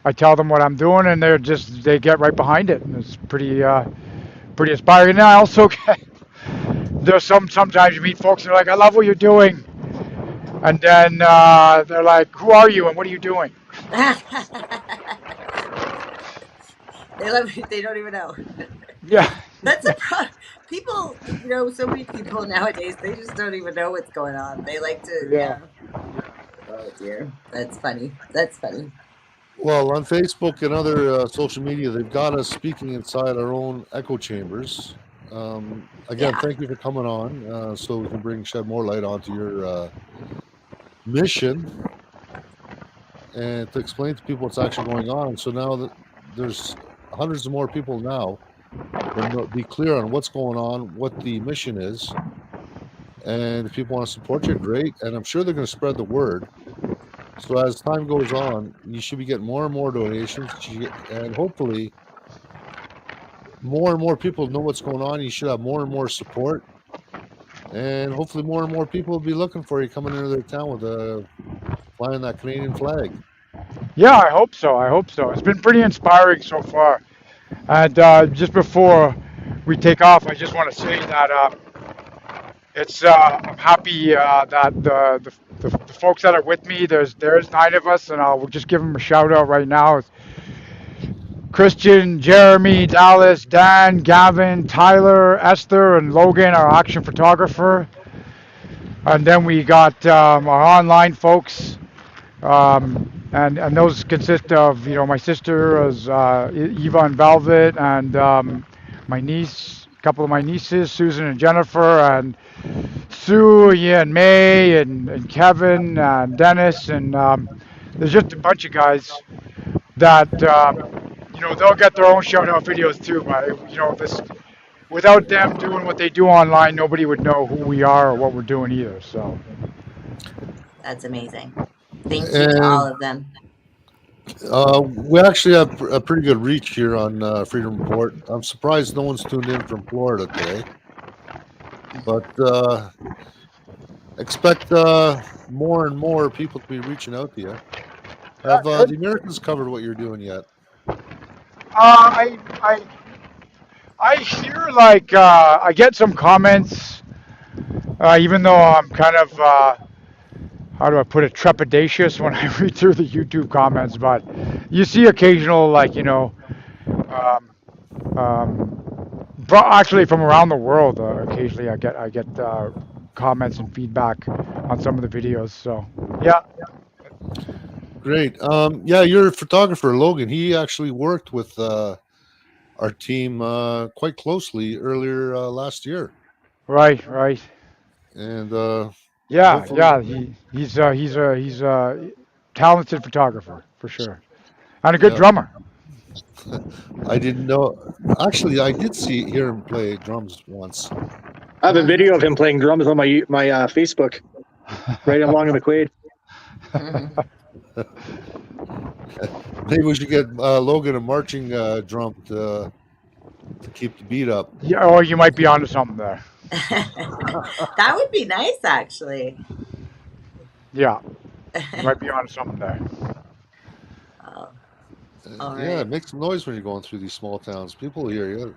I tell them what I'm doing, and they get right behind it, and it's pretty inspiring. And I also there's sometimes you meet folks and they're like, I love what you're doing, and then they're like, who are you and what are you doing? They don't even know. Yeah. That's a people, so many people nowadays, they just don't even know what's going on. They like to, Yeah. Oh dear. That's funny. Well, on Facebook and other social media, they've got us speaking inside our own echo chambers. Again, thank you for coming on so we can shed more light onto your mission and to explain to people what's actually going on. So now that there's hundreds of more people now, then be clear on what's going on, what the mission is. And if people want to support you, great. And I'm sure they're going to spread the word. So as time goes on, you should be getting more and more donations, and hopefully more and more people know what's going on. You should have more and more support, and hopefully more and more people will be looking for you coming into their town with flying that Canadian flag. Yeah, I hope so. It's been pretty inspiring so far. And just before we take off, I just want to say that I'm happy that the folks that are with me, there's 9 of us, and I'll just give them a shout out right now. It's Christian, Jeremy, Dallas, Dan, Gavin, Tyler, Esther, and Logan, our auction photographer. And then we got our online folks, and those consist of my sister is Eva and Velvet, and my niece, a couple of my nieces, Susan and Jennifer, and Sue, and May, and Kevin, and Dennis, and there's just a bunch of guys that they'll get their own shout out videos too. But this, without them doing what they do online, nobody would know who we are or what we're doing either. So that's amazing. Thank you to all of them. We actually have a pretty good reach here on Freedom Report. I'm surprised no one's tuned in from Florida today, but expect more and more people to be reaching out to you. Have the Americans covered what you're doing yet? I hear I get some comments, even though I'm kind of how do I put it, trepidatious when I read through the YouTube comments. But you see occasional actually from around the world. Occasionally I get comments and feedback on some of the videos. So yeah. Great. Yeah, your photographer Logan. He actually worked with our team quite closely earlier last year. Right. And Yeah, hopefully, he's a talented photographer for sure, and a good yeah. drummer. I didn't know. Actually, I did hear him play drums once. I have a video of him playing drums on my Facebook, right along in McQuaid. Maybe we should get Logan a marching drum to keep the beat up. Yeah, or you might be onto something there. That would be nice, actually. Yeah, you might be onto something there. All Yeah, right. it makes some noise when you're going through these small towns. People hear you.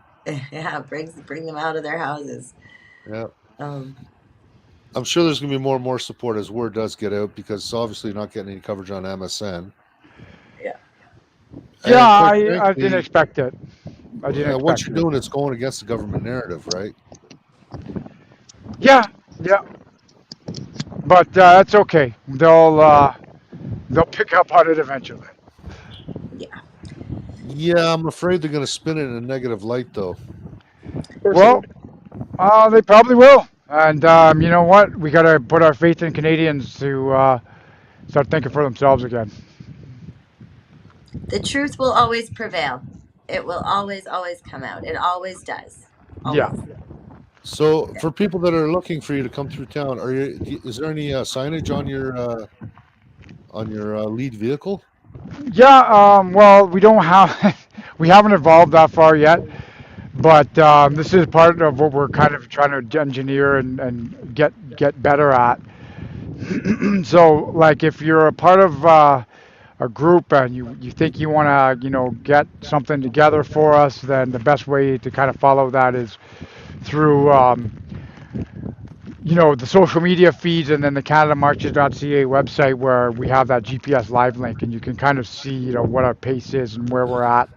Yeah, bring them out of their houses. Yeah. Um, I'm sure there's going to be more and more support as word does get out, because obviously you're not getting any coverage on MSN. Yeah. And Yeah, quite I didn't frankly, expect it. I didn't expect what you're it. doing is going against the government narrative, right? Yeah, but that's okay. They'll pick up on it eventually. Yeah, I'm afraid they're going to spin it in a negative light, though. Well, they probably will. And you know what? We got to put our faith in Canadians to start thinking for themselves again. the truth will always prevail. It will always come out. It always does. Yeah. Always. So, for people that are looking for you to come through town, is there any signage on your lead vehicle? Yeah. Well, we don't have. We haven't evolved that far yet. But this is part of what we're kind of trying to engineer and get better at. So, like, if you're a part of a group and you think you want to, get something together for us, then the best way to kind of follow that is through, the social media feeds and then the CanadaMarches.ca website where we have that GPS live link and you can kind of see, what our pace is and where we're at.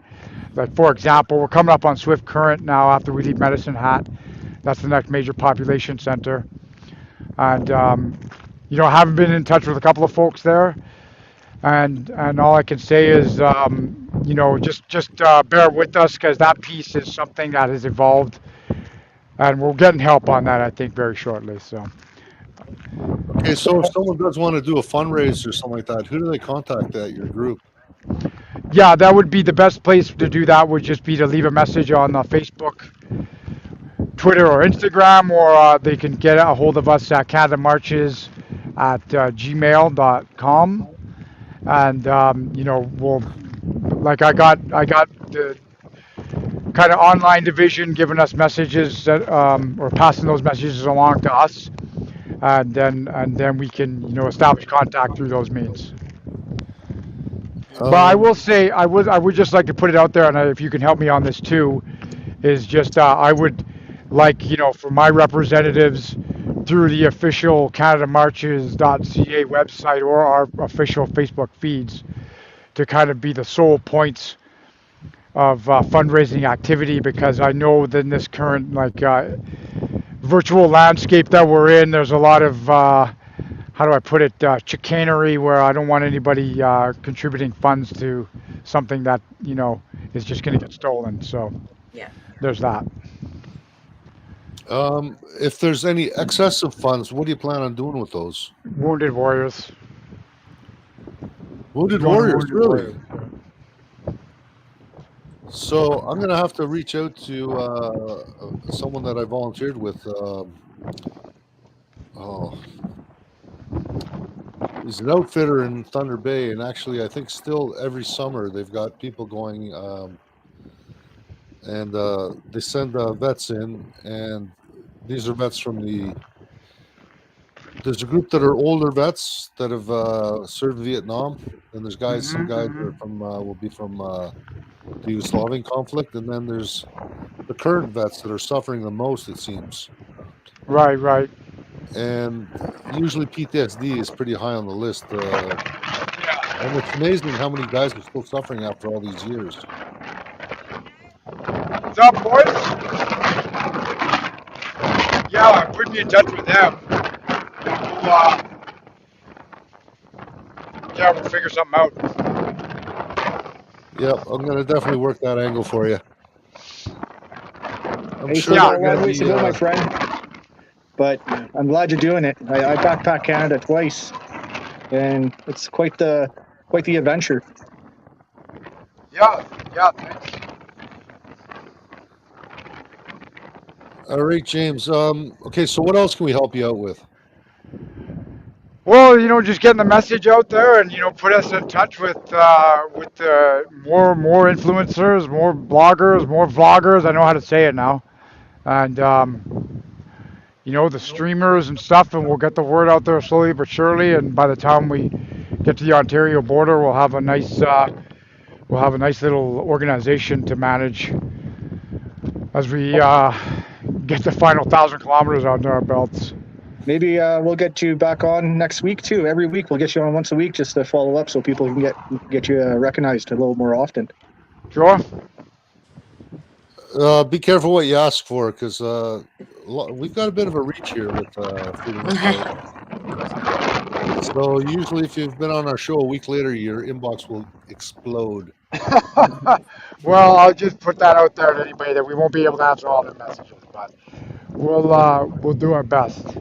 Like, for example, we're coming up on Swift Current now after we leave Medicine Hat. That's the next major population center. And, I haven't been in touch with a couple of folks there. And all I can say is, just bear with us because that piece is something that has evolved. And we're getting help on that, I think, very shortly. So. Okay, so if someone does want to do a fundraiser or something like that, who do they contact at your group? Yeah, that would be the best place to do that. Would just be to leave a message on Facebook, Twitter, or Instagram, or they can get a hold of us at CanadaMarches at gmail.com. And we'll I got the kind of online division giving us messages that, or passing those messages along to us, and then we can establish contact through those means. But I will say, I would just like to put it out there, and if you can help me on this too, is just I would like, for my representatives through the official CanadaMarches.ca website or our official Facebook feeds to kind of be the sole points of fundraising activity, because I know that in this current virtual landscape that we're in, there's a lot of how do I put it, chicanery, where I don't want anybody contributing funds to something that, is just going to get stolen. So there's that. If there's any excessive funds, what do you plan on doing with those? Wounded warriors. Wounded warriors, really? So I'm going to have to reach out to someone that I volunteered with. He's an outfitter in Thunder Bay, and actually, I think still every summer they've got people going, and they send vets in, and these are vets from there's a group that are older vets that have served Vietnam, and there's some guys that are will be from the Yugoslavian conflict, and then there's the current vets that are suffering the most, it seems. Right. And usually PTSD is pretty high on the list. And it's amazing how many guys are still suffering after all these years. What's up, boys? Yeah, put me in touch with them. We'll figure something out. Yep, I'm going to definitely work that angle for you. I'm Hey, sure still got a they're going long to ways to be. go, my friend. But I'm glad you're doing it. I backpacked Canada twice, and it's quite the adventure. Yeah, thanks. All right, James. Okay, so what else can we help you out with? Well, just getting the message out there, and put us in touch with more influencers, more bloggers, more vloggers. I know how to say it now, and the streamers and stuff, and we'll get the word out there slowly but surely. And by the time we get to the Ontario border, we'll have a nice little organization to manage as we get the final 1,000 kilometers under our belts. Maybe we'll get you back on next week too. Every week we'll get you on once a week just to follow up, so people can get you recognized a little more often. Sure. Be careful what you ask for, because we've got a bit of a reach here with Freedom of Color. So usually, if you've been on our show a week later, your inbox will explode. Well, I'll just put that out there to anybody that we won't be able to answer all the messages, but we'll do our best.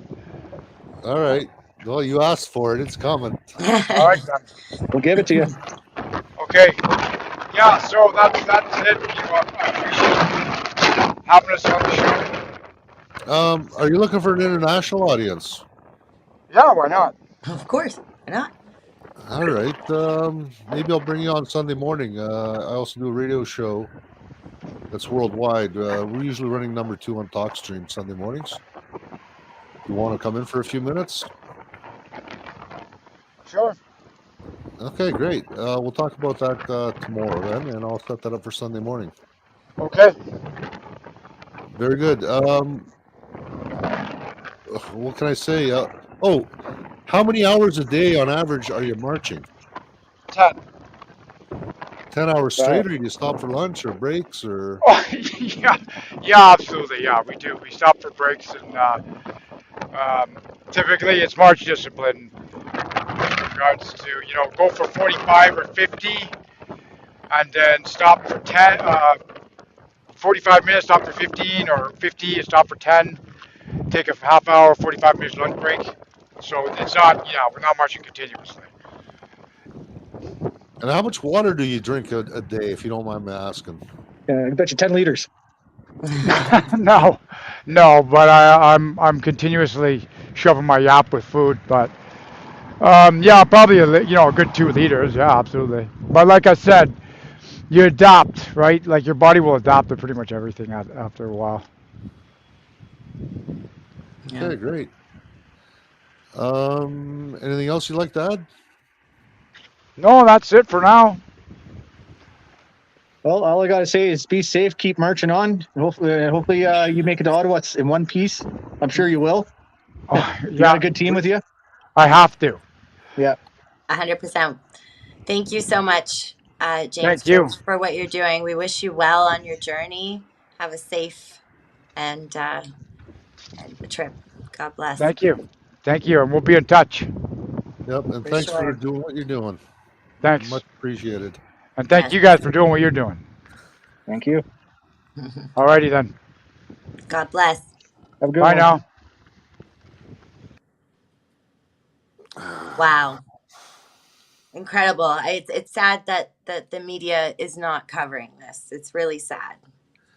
All right. Well, you asked for it. It's coming. All right, then. We'll give it to you. Okay. Yeah. So that's it. I appreciate you having us on the show. Are you looking for an international audience? Yeah. Why not? Of course. Why not? All right. Maybe I'll bring you on Sunday morning. I also do a radio show that's worldwide. We're usually running number 2 on TalkStream Sunday mornings. You want to come in for a few minutes? Sure. Okay, great. We'll talk about that tomorrow then, and I'll set that up for Sunday morning. Okay. Very good. What can I say? How many hours a day on average are you marching? 10. 10 hours straight, or do you stop for lunch or breaks or? Oh, yeah, absolutely. Yeah, we do. We stop for breaks, and typically it's march discipline in regards to go for 45 or 50, and then stop for 10. 45 minutes, stop for 15, or 50 and stop for 10. Take a half hour, 45 minutes lunch break. So it's not, we're not marching continuously. And how much water do you drink a day, if you don't mind me asking? I bet you 10 liters. No, but I'm continuously shoving my yap with food. But probably a good 2 liters. Yeah, absolutely. But like I said, you adapt, right? Like your body will adapt to pretty much everything after a while. Okay, great. Anything else you'd like to add? No, that's it for now. Well, all I got to say is be safe, keep marching on. Hopefully, you make it to Ottawa in one piece. I'm sure you will. You got a good team with you? I have to. Yeah. 100%. Thank you so much, James, Thank you. for what you're doing. We wish you well on your journey. Have a safe and trip. God bless. Thank you. And we'll be in touch. Yep, and For thanks for sure. doing what you're doing. Thanks. Much appreciated. And thank you guys for doing what you're doing. Thank you. Alrighty then. God bless. Have a good Bye one. now. Wow. Incredible. It's sad that the media is not covering this. It's really sad.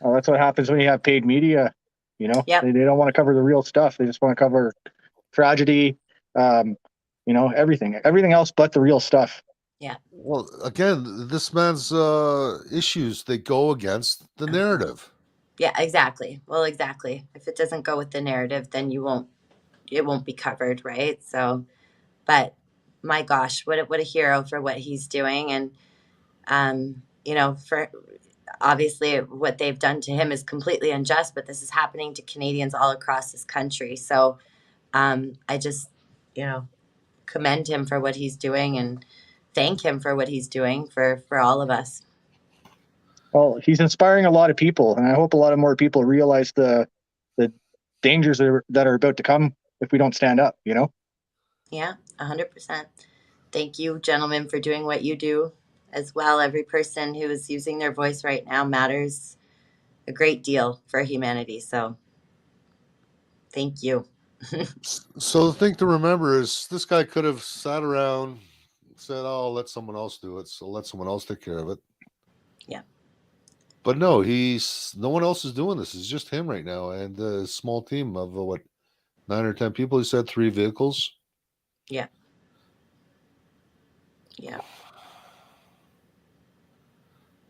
Oh, that's what happens when you have paid media. Yep. They don't want to cover the real stuff. They just want to cover tragedy, everything else but the real stuff. Yeah. Well, again, this man's issues, they go against the narrative. Yeah, exactly. Well, exactly. If it doesn't go with the narrative, then it won't be covered, right? So, but my gosh, what a hero for what he's doing. And, for obviously what they've done to him is completely unjust, but this is happening to Canadians all across this country. So I just, commend him for what he's doing and thank him for what he's doing for all of us. Well, he's inspiring a lot of people, and I hope a lot of more people realize the dangers that are about to come if we don't stand up, Yeah, 100%. Thank you, gentlemen, for doing what you do as well. Every person who is using their voice right now matters. a great deal for humanity. So thank you. So the thing to remember is this guy could have sat around, said, "Oh, I'll let someone else do it. So let someone else take care of it." Yeah. But no, no one else is doing this. It's just him right now and a small team of what 9 or 10 people. He said 3 vehicles. Yeah. Yeah.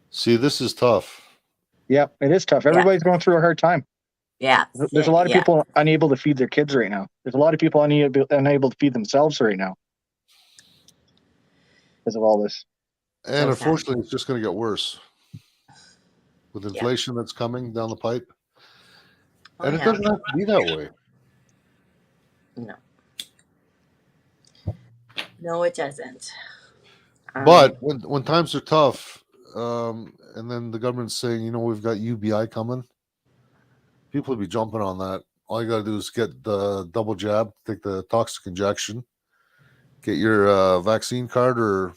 See, this is tough. Yeah, it is tough. Everybody's going through a hard time. Yeah. There's a lot of Yeah. people unable to feed their kids right now. There's a lot of people unable to feed themselves right now because of all this. And unfortunately, it's just going to get worse with inflation that's coming down the pipe. And it doesn't have to be that way. No. No, it doesn't. But when times are tough, and then the government's saying, you know, we've got UBI coming, people will be jumping on that. All you got to do is get the double jab, take the toxic injection, get your vaccine card, or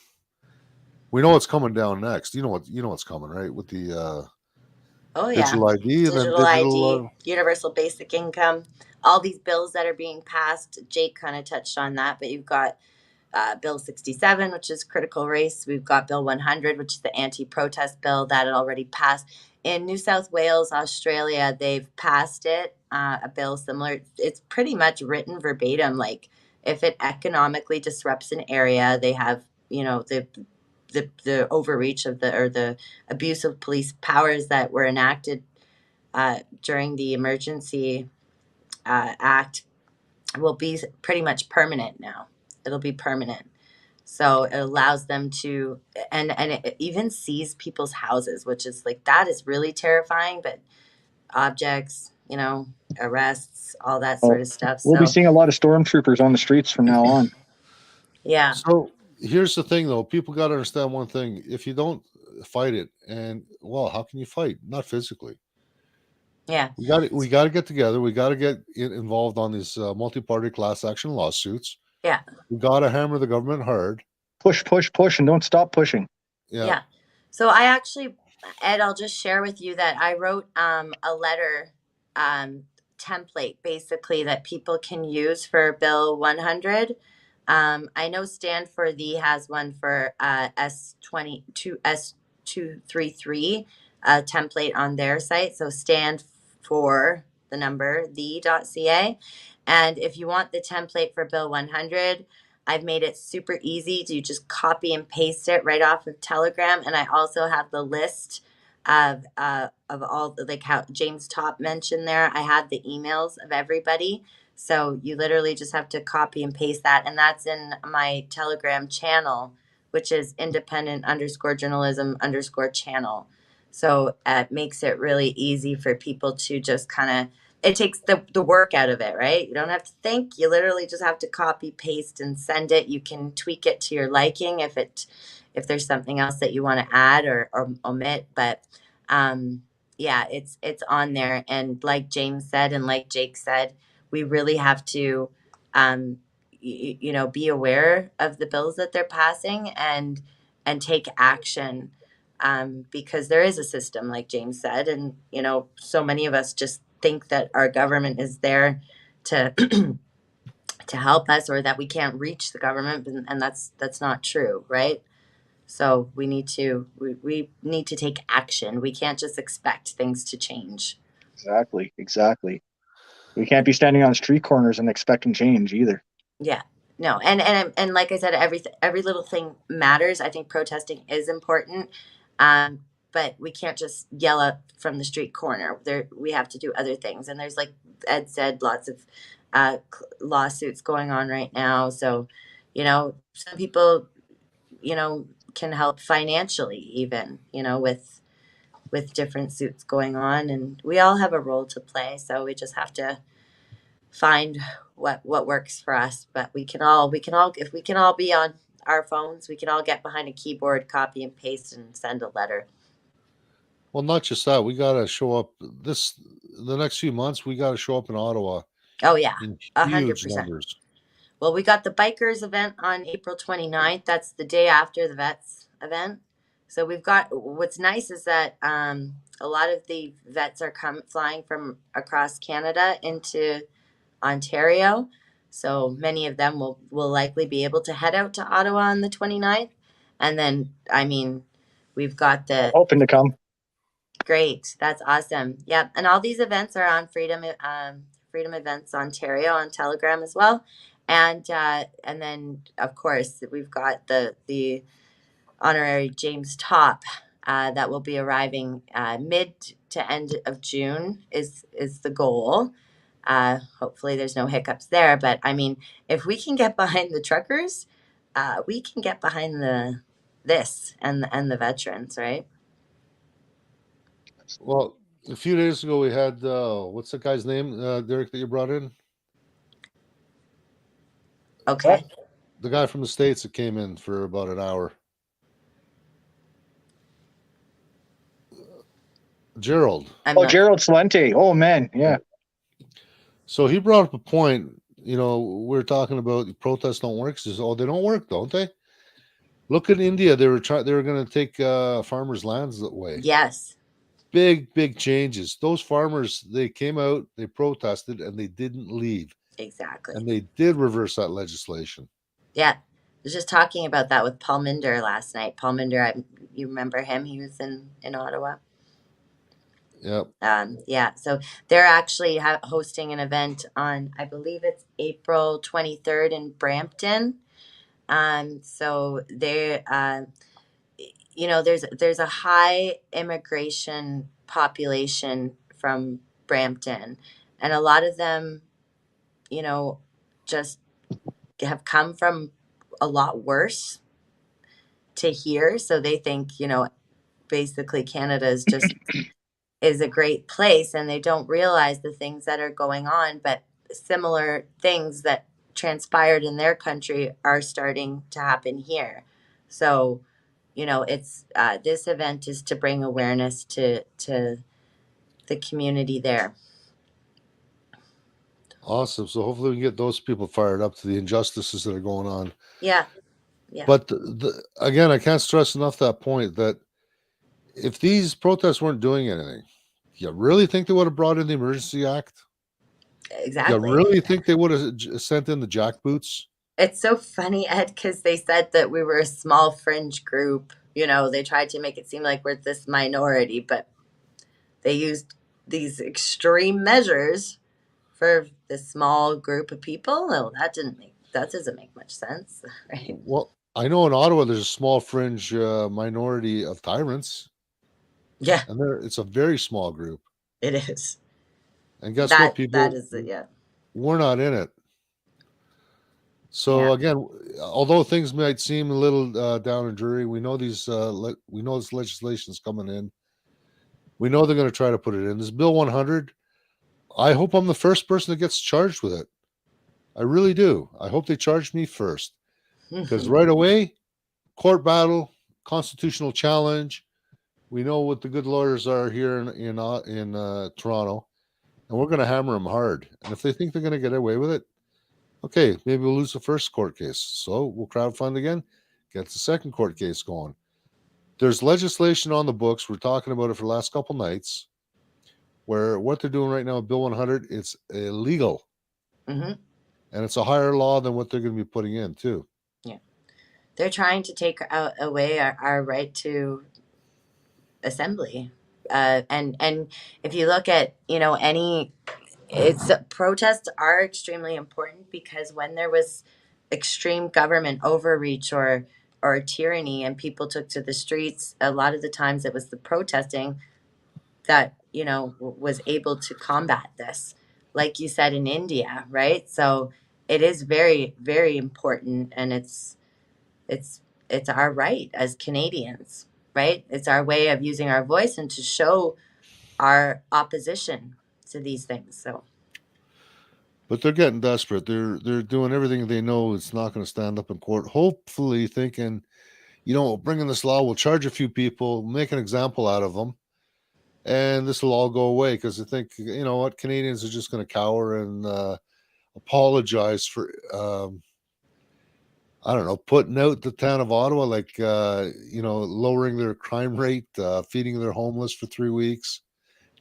we know what's coming down next. You know what's coming, right? With the digital ID and then Digital ID, universal basic income, all these bills that are being passed. Jake kind of touched on that, but you've got Bill 67, which is critical race. We've got Bill 100, which is the anti-protest bill that had already passed. In New South Wales, Australia, they've passed it, a bill similar. It's pretty much written verbatim. Like, if it economically disrupts an area, they have, you know, the overreach of the abuse of police powers that were enacted during the Emergency Act will be pretty much permanent now. It'll be permanent. So it allows them to, and it even sees people's houses, which is like, that is really terrifying. But objects, you know, arrests, all that sort of stuff. We'll be So seeing a lot of stormtroopers on the streets from now on. yeah. So here's the thing, though. People got to understand one thing. If you don't fight it, and well, how can you fight? Not physically. Yeah. We got to get together. We got to get involved on these multi-party class action lawsuits. Yeah. We got to hammer the government hard. Push, push, push, and don't stop pushing. Yeah. So I actually, Ed, I'll just share with you that I wrote a letter template basically that people can use for Bill 100. I know Stand for Thee has one for S22 S233 template on their site. So stand for the number the.ca. And if you want the template for Bill 100, I've made it super easy to just copy and paste it right off of Telegram. And I also have the list of all, like how James Topp mentioned there. I have the emails of everybody. So you literally just have to copy and paste that. And that's in my Telegram channel, which is independent_journalism_channel. So it makes it really easy for people to just kind of, it takes the work out of it, right? You don't have to think. You literally just have to copy, paste, and send it. You can tweak it to your liking if there's something else that you want to add or omit. But yeah, it's on there. And like James said, and like Jake said, we really have to you know, be aware of the bills that they're passing and take action. Because there is a system, like James said, and you know, so many of us just think that our government is there to to help us, or that we can't reach the government, and that's not true, right? So we need to take action. We can't just expect things to change. Exactly. We can't be standing on street corners and expecting change either. Yeah. No, and like I said, every little thing matters. I think protesting is important, but we can't just yell up from the street corner. We have to do other things, and there's, like Ed said, lots of lawsuits going on right now. So, you know, some people, you know, can help financially, even, you know, with different suits going on, and we all have a role to play. So we just have to find what works for us. But we can all if we can all be on our phones, we can all get behind a keyboard, copy and paste, and send a letter. Well, not just that. We got to show up the next few months. We got to show up in Ottawa. Oh yeah, in 100%. huge numbers. Well, we got the bikers event on April 29th. That's the day after the vets event. So we've got, what's nice is that a lot of the vets are flying from across Canada into Ontario. So many of them will likely be able to head out to Ottawa on the 29th. And then, I mean, we've got the Hoping to come. great. That's awesome. Yep. And all these events are on Freedom Events Ontario on Telegram as well. And then of course we've got the honorary James Topp that will be arriving mid to end of June is the goal. Hopefully there's no hiccups there, but I mean, if we can get behind the truckers, we can get behind this and the veterans, right? Well, a few days ago we had what's the guy's name, Derek, that you brought in? Okay. The guy from the States that came in for about an hour. Gerald. Gerald Salente. Oh man, yeah. So he brought up a point. You know, we're talking about protests don't work. He says, "Oh, they don't work, don't they?" Look at India. They were going to take farmers' lands away. Yes. Big changes. Those farmers, they came out, they protested, and they didn't leave. Exactly. And they did reverse that legislation. Yeah. I was just talking about that with Paul Minder last night. Paul Minder, you remember him? He was in Ottawa. Yep. Yeah. So they're actually hosting an event on, I believe it's April 23rd in Brampton. So they, you know, there's a high immigration population from Brampton, and a lot of them, you know, just have come from a lot worse to here. So they think, you know, basically Canada is just is a great place, and they don't realize the things that are going on, but similar things that transpired in their country are starting to happen here. So, you know, it's this event is to bring awareness to the community there. Awesome. So hopefully we can get those people fired up to the injustices that are going on. Yeah. But again, I can't stress enough that point that if these protests weren't doing anything, you really think they would have brought in the Emergency Act? Exactly. You really think they would have sent in the jackboots? It's so funny, Ed, because they said that we were a small fringe group. You know, they tried to make it seem like we're this minority, but they used these extreme measures for this small group of people. No, that doesn't make much sense, right? Well, I know in Ottawa there's a small fringe minority of tyrants. Yeah. And it's a very small group. It is. And guess what, people? That is, yeah. We're not in it. So again, although things might seem a little down and dreary, we know these we know this legislation is coming in. We know they're going to try to put it in. This Bill 100, I hope I'm the first person that gets charged with it. I really do. I hope they charge me first. Because right away, court battle, constitutional challenge. We know what the good lawyers are here in Toronto, and we're going to hammer them hard. And if they think they're going to get away with it, okay, maybe we'll lose the first court case. So we'll crowdfund again, get the second court case going. There's legislation on the books. We're talking about it for the last couple nights, where what they're doing right now with Bill 100, it's illegal. Mm-hmm. And it's a higher law than what they're going to be putting in, too. Yeah. They're trying to take away our right to assembly. And if you look at, you know, protests are extremely important, because when there was extreme government overreach or tyranny and people took to the streets, a lot of the times it was the protesting that, you know, was able to combat this, like you said, in India, right? So it is very, very important, and it's our right as Canadians, right? It's our way of using our voice and to show our opposition to these things. So, but they're getting desperate. They're doing everything they know it's not going to stand up in court. Hopefully, thinking, you know, bringing this law, we'll charge a few people, make an example out of them, and this will all go away. Because I think, you know what, Canadians are just going to cower and apologize for I don't know, putting out the town of Ottawa, like, lowering their crime rate, feeding their homeless for 3 weeks,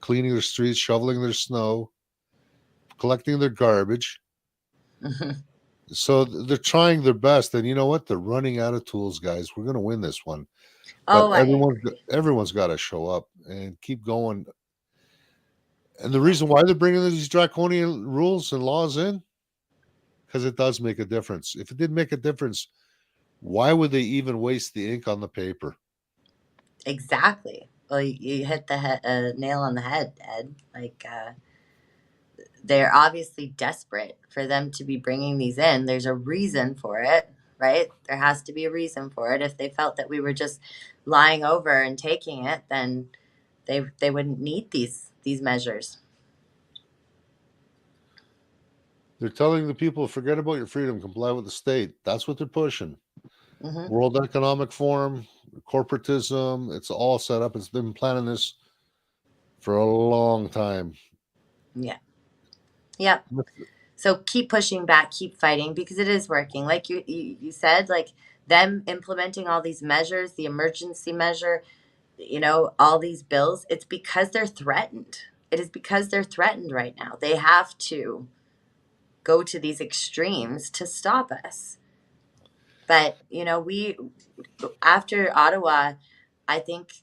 cleaning their streets, shoveling their snow, collecting their garbage. So they're trying their best. And you know what? They're running out of tools, guys. We're going to win this one. But everyone's got to show up and keep going. And the reason why they're bringing these draconian rules and laws in, because it does make a difference. If it didn't make a difference, why would they even waste the ink on the paper? Exactly. Well, you hit the nail on the head, Ed. Like, they're obviously desperate for them to be bringing these in. There's a reason for it, right? There has to be a reason for it. If they felt that we were just lying over and taking it, then they wouldn't need these measures. They're telling the people, forget about your freedom, comply with the state. That's what they're pushing. Mm-hmm. World Economic Forum, corporatism, it's all set up. It's been planning this for a long time. Yeah. Yep. So keep pushing back, keep fighting, because it is working. Like you said, like them implementing all these measures, the emergency measure, all these bills, it's because they're threatened. It is because they're threatened right now. They have to go to these extremes to stop us. But, we, after Ottawa, I think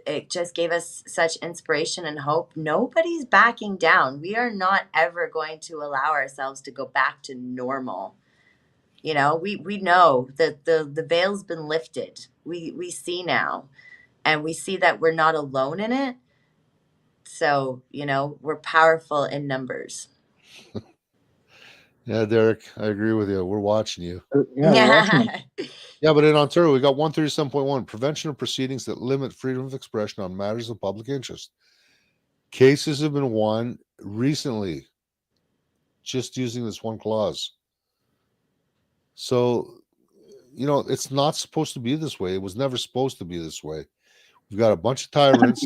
it just gave us such inspiration and hope. Nobody's backing down. We are not ever going to allow ourselves to go back to normal. We know that the veil's been lifted. We see now, and we see that we're not alone in it. So, we're powerful in numbers. Yeah, Derek, I agree with you. We're watching you. Yeah. Yeah, but in Ontario, we got 137.1, prevention of proceedings that limit freedom of expression on matters of public interest. Cases have been won recently just using this one clause. So, it's not supposed to be this way. It was never supposed to be this way. We've got a bunch of tyrants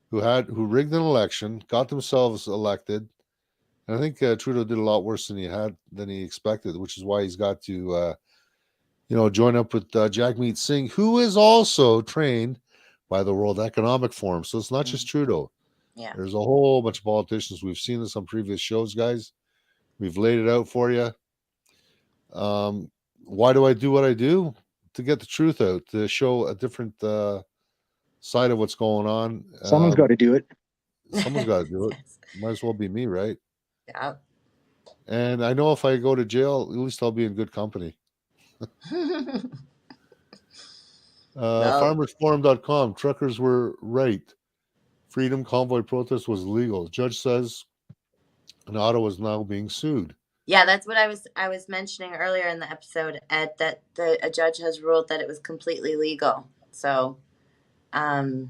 who rigged an election, got themselves elected. And I think Trudeau did a lot worse than he expected, which is why he's got to join up with Jagmeet Singh, who is also trained by the World Economic Forum. So it's not just Trudeau. Yeah. There's a whole bunch of politicians. We've seen this on previous shows, guys. We've laid it out for you. Why do I do what I do? To get the truth out, to show a different side of what's going on. Someone's got to do it. Someone's got to do it. Might as well be me, right? Yeah. And I know if I go to jail, at least I'll be in good company. Farmersforum.com. Truckers were right. Freedom Convoy protest was legal. Judge says an Ottawa is now being sued. Yeah, that's what I was mentioning earlier in the episode, Ed, that a judge has ruled that it was completely legal. So, the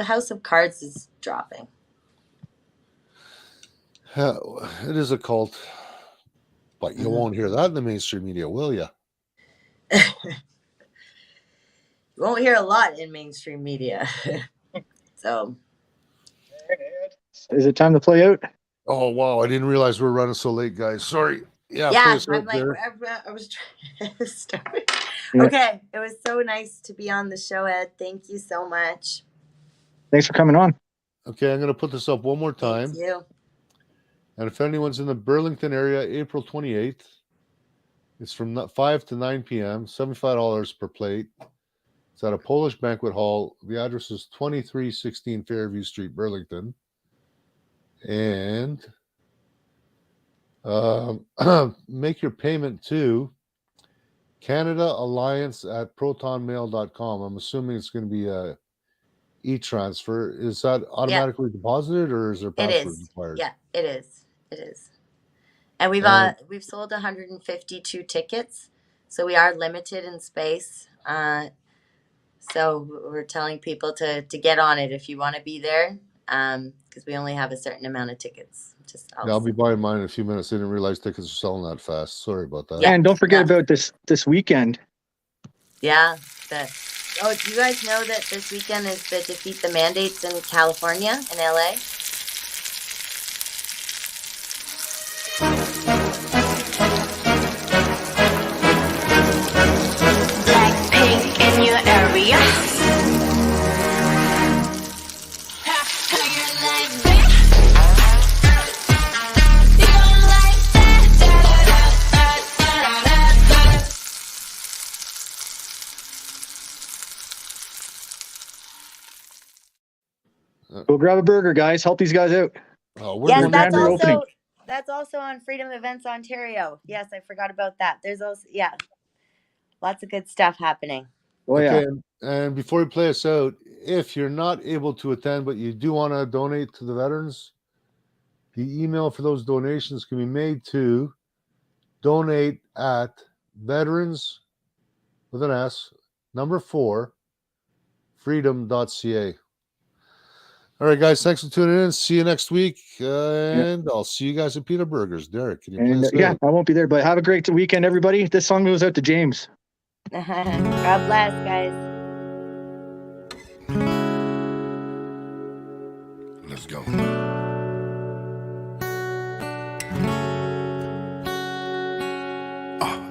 house of cards is dropping. It is a cult, but you won't hear that in the mainstream media, will you? You won't hear a lot in mainstream media. So, is it time to play out? Oh wow! I didn't realize we were running so late, guys. Sorry. Yeah, I'm like, I was trying to start. Yeah. Okay, it was so nice to be on the show, Ed. Thank you so much. Thanks for coming on. Okay, I'm going to put this up one more time. Thank you. And if anyone's in the Burlington area, April 28th, it's from 5 to 9 p.m., $75 per plate. It's at a Polish banquet hall. The address is 2316 Fairview Street, Burlington. And make your payment to Canada Alliance at protonmail.com. I'm assuming it's going to be a e-transfer. Is that automatically deposited, or is there password required? Yeah, it is. It is. And we've sold 152 tickets, so we are limited in space. So we're telling people to get on it if you want to be there, because we only have a certain amount of tickets. I'll be buying mine in a few minutes. I didn't realize tickets are selling that fast. Sorry about that. Yeah, and don't forget about this weekend. Yeah. Do you guys know that this weekend is the Defeat the Mandates in California, in LA? Go grab a burger, guys. Help these guys out. Oh, Yes, Grand reopening. that's also on Freedom Events Ontario. Yes, I forgot about that. There's also lots of good stuff happening. Oh okay, yeah. and before we play us out, if you're not able to attend but you do want to donate to the veterans, the email for those donations can be made to donate@veterans with an S, number 4, freedom.ca. All right, guys, thanks for tuning in. See you next week, and I'll see you guys at Peter Burgers. Derek, can you play us out? I won't be there, but have a great weekend, everybody. This song goes out to James. God bless, guys. Let's go.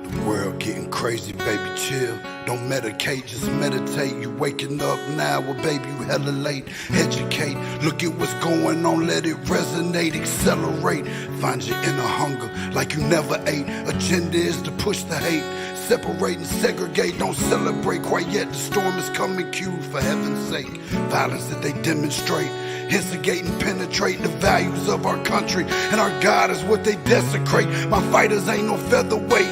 The world getting crazy, baby, chill. Don't medicate, just meditate. You waking up now, well, baby, you hella late. Educate, look at what's going on, let it resonate, accelerate. Find your inner hunger like you never ate. Agenda is to push the hate. Separate and segregate, don't celebrate quite yet. The storm is coming, Q, for heaven's sake. Violence that they demonstrate, instigate and penetrate the values of our country. And our God is what they desecrate. My fighters ain't no featherweight,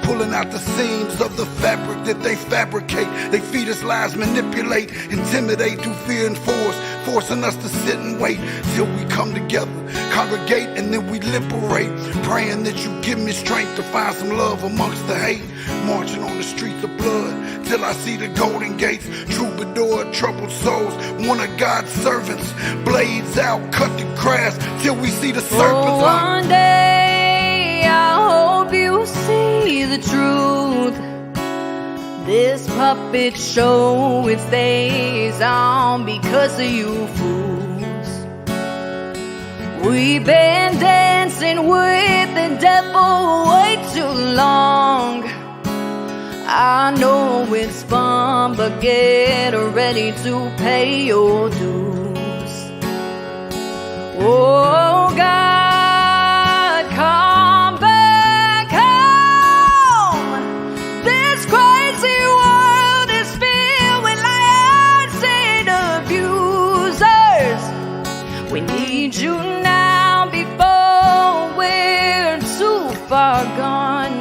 pulling out the seams of the fabric that they fabricate. They feed us lies, manipulate, intimidate through fear and force, forcing us to sit and wait till we come together, congregate, and then we liberate. Praying that you give me strength to find some love amongst the hate. Marching on the streets of blood till I see the golden gates. Troubadour, troubled souls, one of God's servants. Blades out, cut the grass till we see the serpents. One day I hope you see the truth. This puppet show, it stays on because of you fools. We've been dancing with the devil way too long. I know it's fun, but get ready to pay your dues. Oh God, come back home. This crazy world is filled with liars and abusers. We need you now before we're too far gone.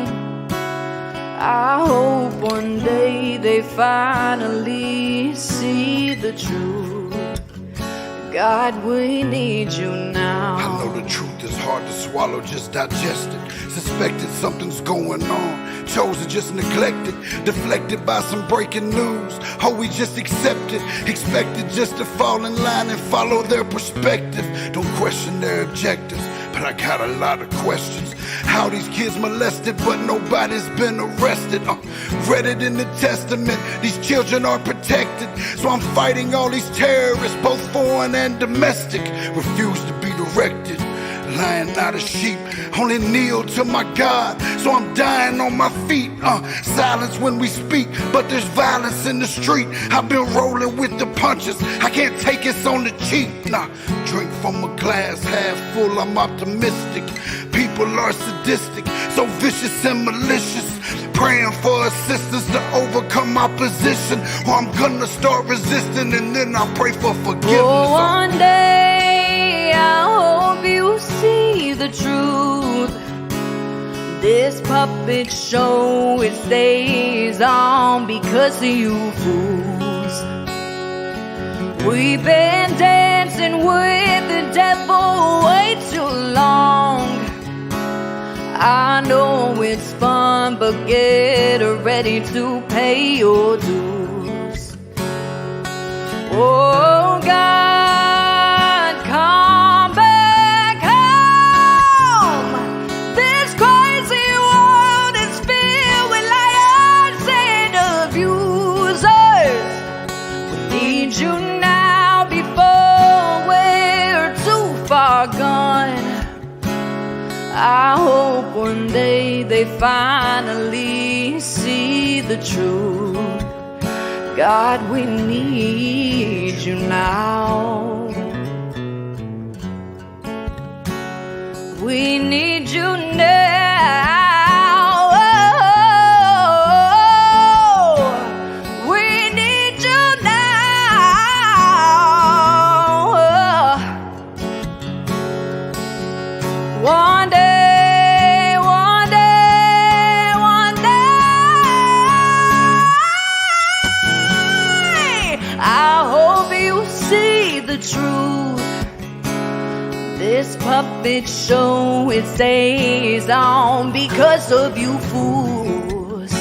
I hope one day they finally see the truth. God, we need you now. I know the truth is hard to swallow, just digest it. Suspected something's going on, chosen just neglected, deflected by some breaking news. Oh, we just accept it, expected just to fall in line and follow their perspective. Don't question their objectives, but I got a lot of questions. How these kids molested, but nobody's been arrested. Read it in the testament, these children are protected. So I'm fighting all these terrorists, both foreign and domestic. Refuse to be directed, lying not a sheep, only kneel to my God. So I'm dying on my feet. Silence when we speak, but there's violence in the street. I've been rolling with the punches, I can't take it on the cheap. Nah, drink from a glass half full, I'm optimistic. People are sadistic, so vicious and malicious. Praying for assistance to overcome opposition, or I'm gonna start resisting and then I'll pray for forgiveness. Oh, one day I hope you see the truth. This puppet show, it stays on because of you fools. We've been dancing with the devil way too long. I know it's fun, but get ready to pay your dues. Oh God, come back home. This crazy world is filled with liars and abusers. We need you now before we're too far gone. I hope one day they finally see the truth. God, we need you now. We need you now. We need you now. One day, one day, one day, I hope you see the truth. This puppet show, it stays on because of you fools.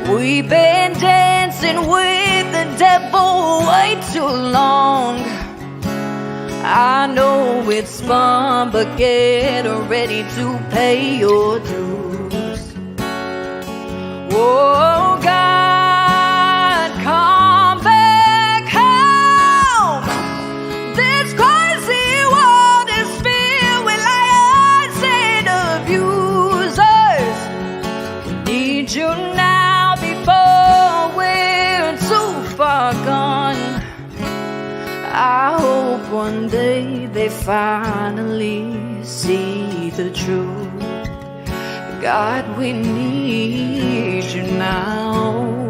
We've been dancing with the devil way too long. I know it's fun, but get ready to pay your dues. Oh God, come back home. This crazy world is filled with liars and abusers. We need you now before we're too far gone. I hope one day they finally see the truth. God, we need you now.